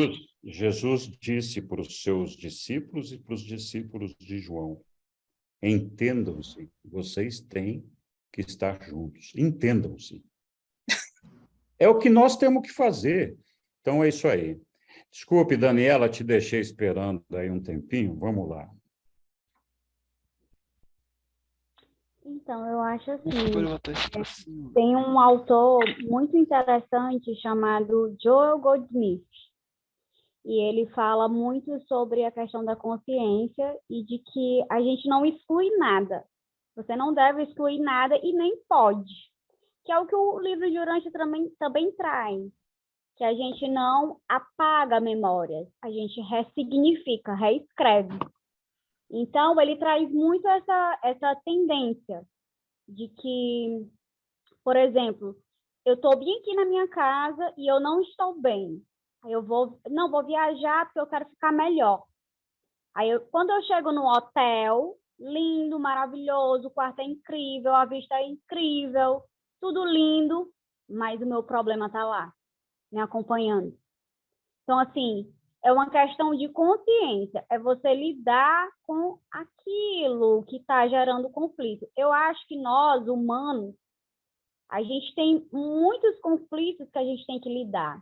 Jesus disse para os seus discípulos e para os discípulos de João, entendam-se, vocês têm que estar juntos, entendam-se. É o que nós temos que fazer. Então, é isso aí. Desculpe, Daniela, te deixei esperando aí um tempinho. Vamos lá. Então, eu acho Vou assim, levantar isso pra cima. tem um autor muito interessante chamado Joel Goldsmith, e ele fala muito sobre a questão da consciência e de que a gente não exclui nada. Você não deve excluir nada e nem pode, que é o que o livro de Urântia também traz, que a gente não apaga memórias, a gente ressignifica, reescreve. Então, ele traz muito essa tendência de que, por exemplo, eu estou bem aqui na minha casa e eu não estou bem. Aí eu vou viajar porque eu quero ficar melhor. Aí, quando eu chego no hotel, lindo, maravilhoso, o quarto é incrível, a vista é incrível, tudo lindo, mas o meu problema está lá, me acompanhando. Então, assim, é uma questão de consciência, é você lidar com aquilo que está gerando conflito. Eu acho que nós, humanos, a gente tem muitos conflitos que a gente tem que lidar.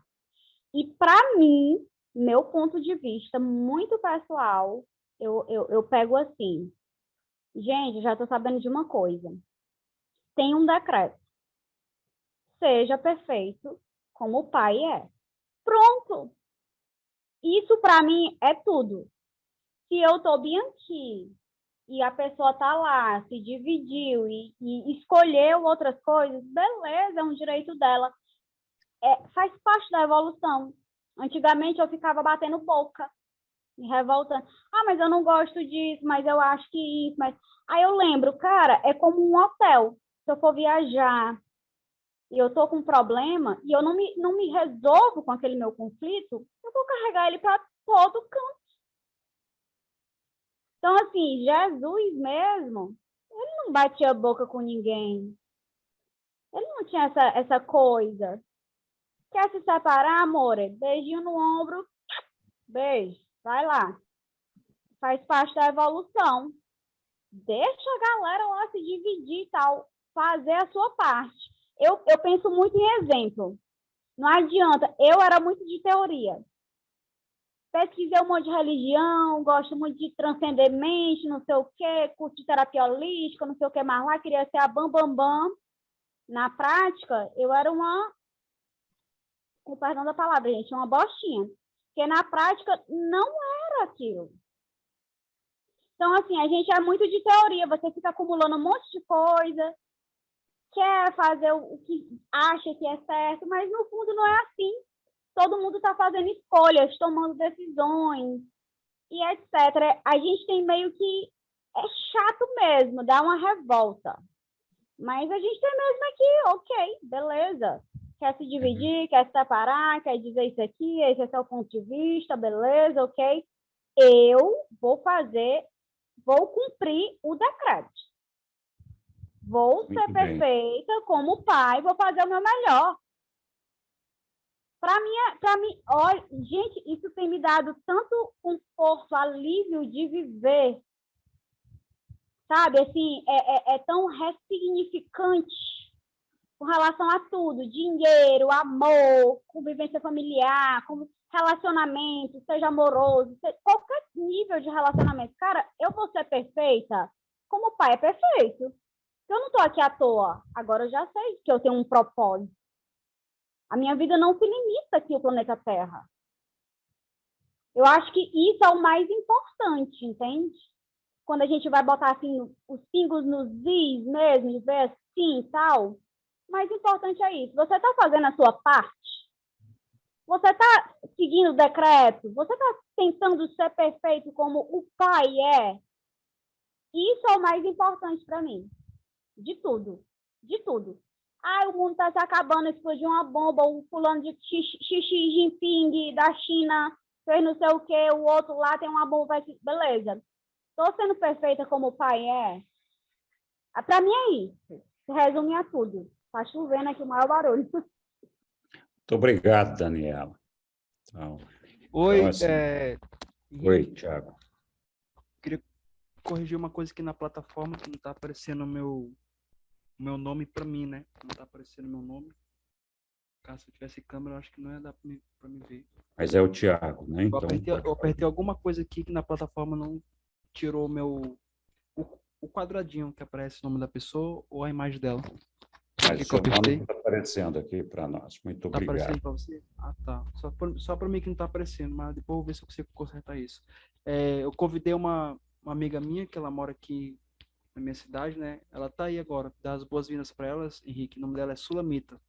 E, para mim, meu ponto de vista muito pessoal, eu pego assim, gente, já estou sabendo de uma coisa. Tem um decreto. Seja perfeito como o Pai é. Pronto. Isso, para mim, é tudo. Se eu estou bem aqui e a pessoa está lá, se dividiu e escolheu outras coisas, beleza, é um direito dela. Faz parte da evolução. Antigamente, eu ficava batendo boca, me revoltando. Ah, mas eu não gosto disso, mas eu acho que isso. Aí eu lembro, cara, é como um hotel. Se eu for viajar, e eu estou com um problema, e eu não me resolvo com aquele meu conflito, eu vou carregar ele para todo canto. Então, assim, Jesus mesmo, ele não batia a boca com ninguém. Ele não tinha essa coisa. Quer se separar, amor? Beijinho no ombro, beijo, vai lá. Faz parte da evolução. Deixa a galera lá se dividir e tal, fazer a sua parte. Eu penso muito em exemplo. Não adianta. Eu era muito de teoria. Pesquisei um monte de religião, gosto muito de transcender mente, não sei o quê, curso de terapia holística, não sei o que mais lá, queria ser a bam. Na prática, eu era com perdão da palavra, gente, uma bostinha. Porque na prática não era aquilo. Então, assim, a gente é muito de teoria, você fica acumulando um monte de coisa, quer fazer o que acha que é certo, mas no fundo não é assim. Todo mundo está fazendo escolhas, tomando decisões e etc. A gente tem meio que... É chato mesmo, dá uma revolta. Mas a gente tem mesmo aqui, ok, beleza. Quer se dividir, quer se separar, quer dizer isso aqui, esse é seu ponto de vista, beleza, ok. Eu vou cumprir o decreto. Vou ser perfeita como pai, vou fazer o meu melhor. Para mim, olha, gente, isso tem me dado tanto conforto, alívio de viver. Sabe, assim, é tão ressignificante com relação a tudo. Dinheiro, amor, convivência familiar, relacionamento, seja amoroso, qualquer nível de relacionamento. Cara, eu vou ser perfeita como o pai é perfeito. Eu não estou aqui à toa. Agora eu já sei que eu tenho um propósito. A minha vida não se limita aqui ao planeta Terra. Eu acho que isso é o mais importante, entende? Quando a gente vai botar assim, os pingos nos is mesmo, e ver assim e tal, o mais importante é isso. Você está fazendo a sua parte? Você está seguindo o decreto? Você está tentando ser perfeito como o pai é? Isso é o mais importante para mim. De tudo. De tudo. O mundo está se acabando, explodiu uma bomba, o fulano de Xi Jinping da China fez não sei o quê, o outro lá tem uma bomba. Beleza. Estou sendo perfeita como o pai é? Para mim é isso. Se resume a tudo. Está chovendo aqui o maior barulho. Muito obrigado, Daniela. Oi, então, assim... Oi, Tiago. Queria corrigir uma coisa aqui na plataforma, que não está aparecendo o meu nome para mim, né? Não está aparecendo meu nome. Caso eu tivesse câmera, eu acho que não ia dar para me ver. Mas é o Tiago, né? Então, eu apertei alguma coisa aqui que na plataforma não tirou o quadradinho que aparece o nome da pessoa ou a imagem dela. Mas o seu nome está aparecendo aqui para nós. Muito obrigado. Está aparecendo para você? Ah, tá. Só para mim que não está aparecendo, mas depois eu vou ver se eu consigo consertar isso. Eu convidei uma amiga minha, que ela mora aqui na minha cidade, né? Ela está aí agora. Dá as boas-vindas para elas, Henrique. O nome dela é Sulamita.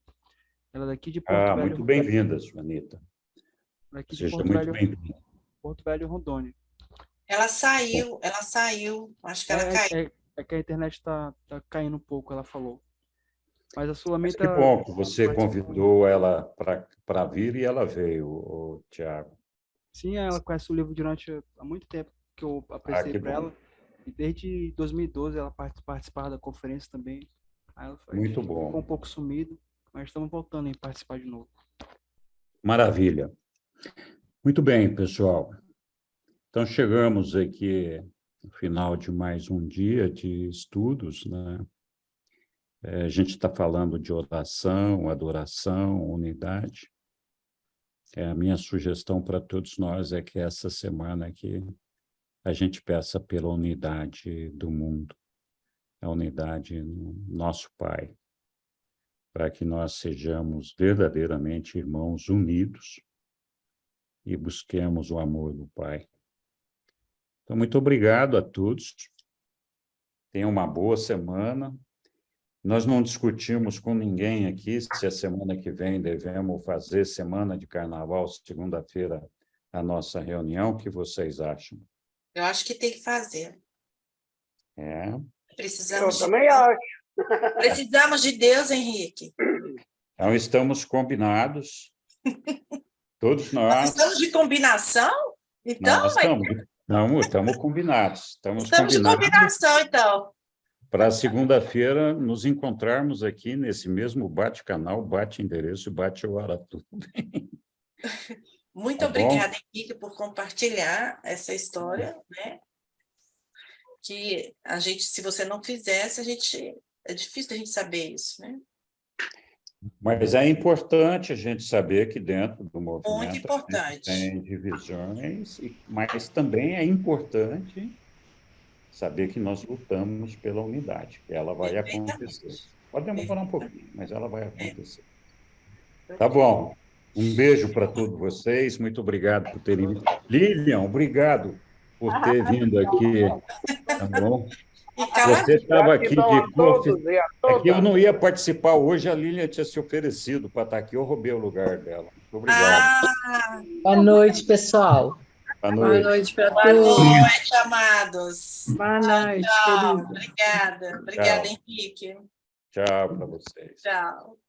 Ela é daqui de Porto Velho. Muito bem-vinda, Sulamita. Aqui Seja muito bem-vinda. Porto Velho, Rondônia. Ela saiu. Acho que ela caiu. É que a internet está caindo um pouco, ela falou. Mas a Sulamita... Mas que bom que você convidou ela para vir e ela veio, Tiago. Sim, ela conhece o livro durante há muito tempo que eu apresentei para ela. E desde 2012 ela participava da conferência também. Aí ela muito bom. Ficou um pouco sumido, mas estamos voltando a participar de novo. Maravilha. Muito bem, pessoal. Então, chegamos aqui no final de mais um dia de estudos, né? A gente está falando de oração, adoração, unidade. A minha sugestão para todos nós é que essa semana aqui a gente peça pela unidade do mundo, a unidade no nosso Pai, para que nós sejamos verdadeiramente irmãos unidos e busquemos o amor do Pai. Então, muito obrigado a todos. Tenham uma boa semana. Nós não discutimos com ninguém aqui se a semana que vem devemos fazer semana de carnaval, segunda-feira, a nossa reunião. O que vocês acham? Eu acho que tem que fazer. Eu também acho. Precisamos de Deus, Henrique. Então, estamos combinados, todos Nós nós. estamos de combinação? Então, Nós estamos combinados. estamos de combinados combinação, então. para segunda-feira nos encontrarmos aqui nesse mesmo bate-canal, bate-endereço e bate-hora. Tudo bem? Muito Tá bom? obrigada, Henrique, por compartilhar essa história, né? Que a gente, se você não fizesse, é difícil a gente saber isso, né? Mas é importante a gente saber que dentro do Muito movimento importante. tem divisões, mas também é importante saber que nós lutamos pela unidade, que ela vai acontecer. Pode demorar um pouquinho, mas ela vai acontecer. Tá bom. Um beijo para todos vocês. Muito obrigado por terem vindo. Lilian, obrigado por ter vindo aqui. Tá bom? E caladinho. Você estava aqui de todos e a É que eu todas. não ia participar hoje, a Lilian tinha se oferecido para estar aqui, eu roubei o lugar dela. Muito obrigado. Boa noite, pessoal. Boa Boa noite. noite para Boa todos. noite, amados. Boa noite, Tchau. querido. Obrigada. Obrigada, Tchau. Henrique. Tchau para vocês. Tchau.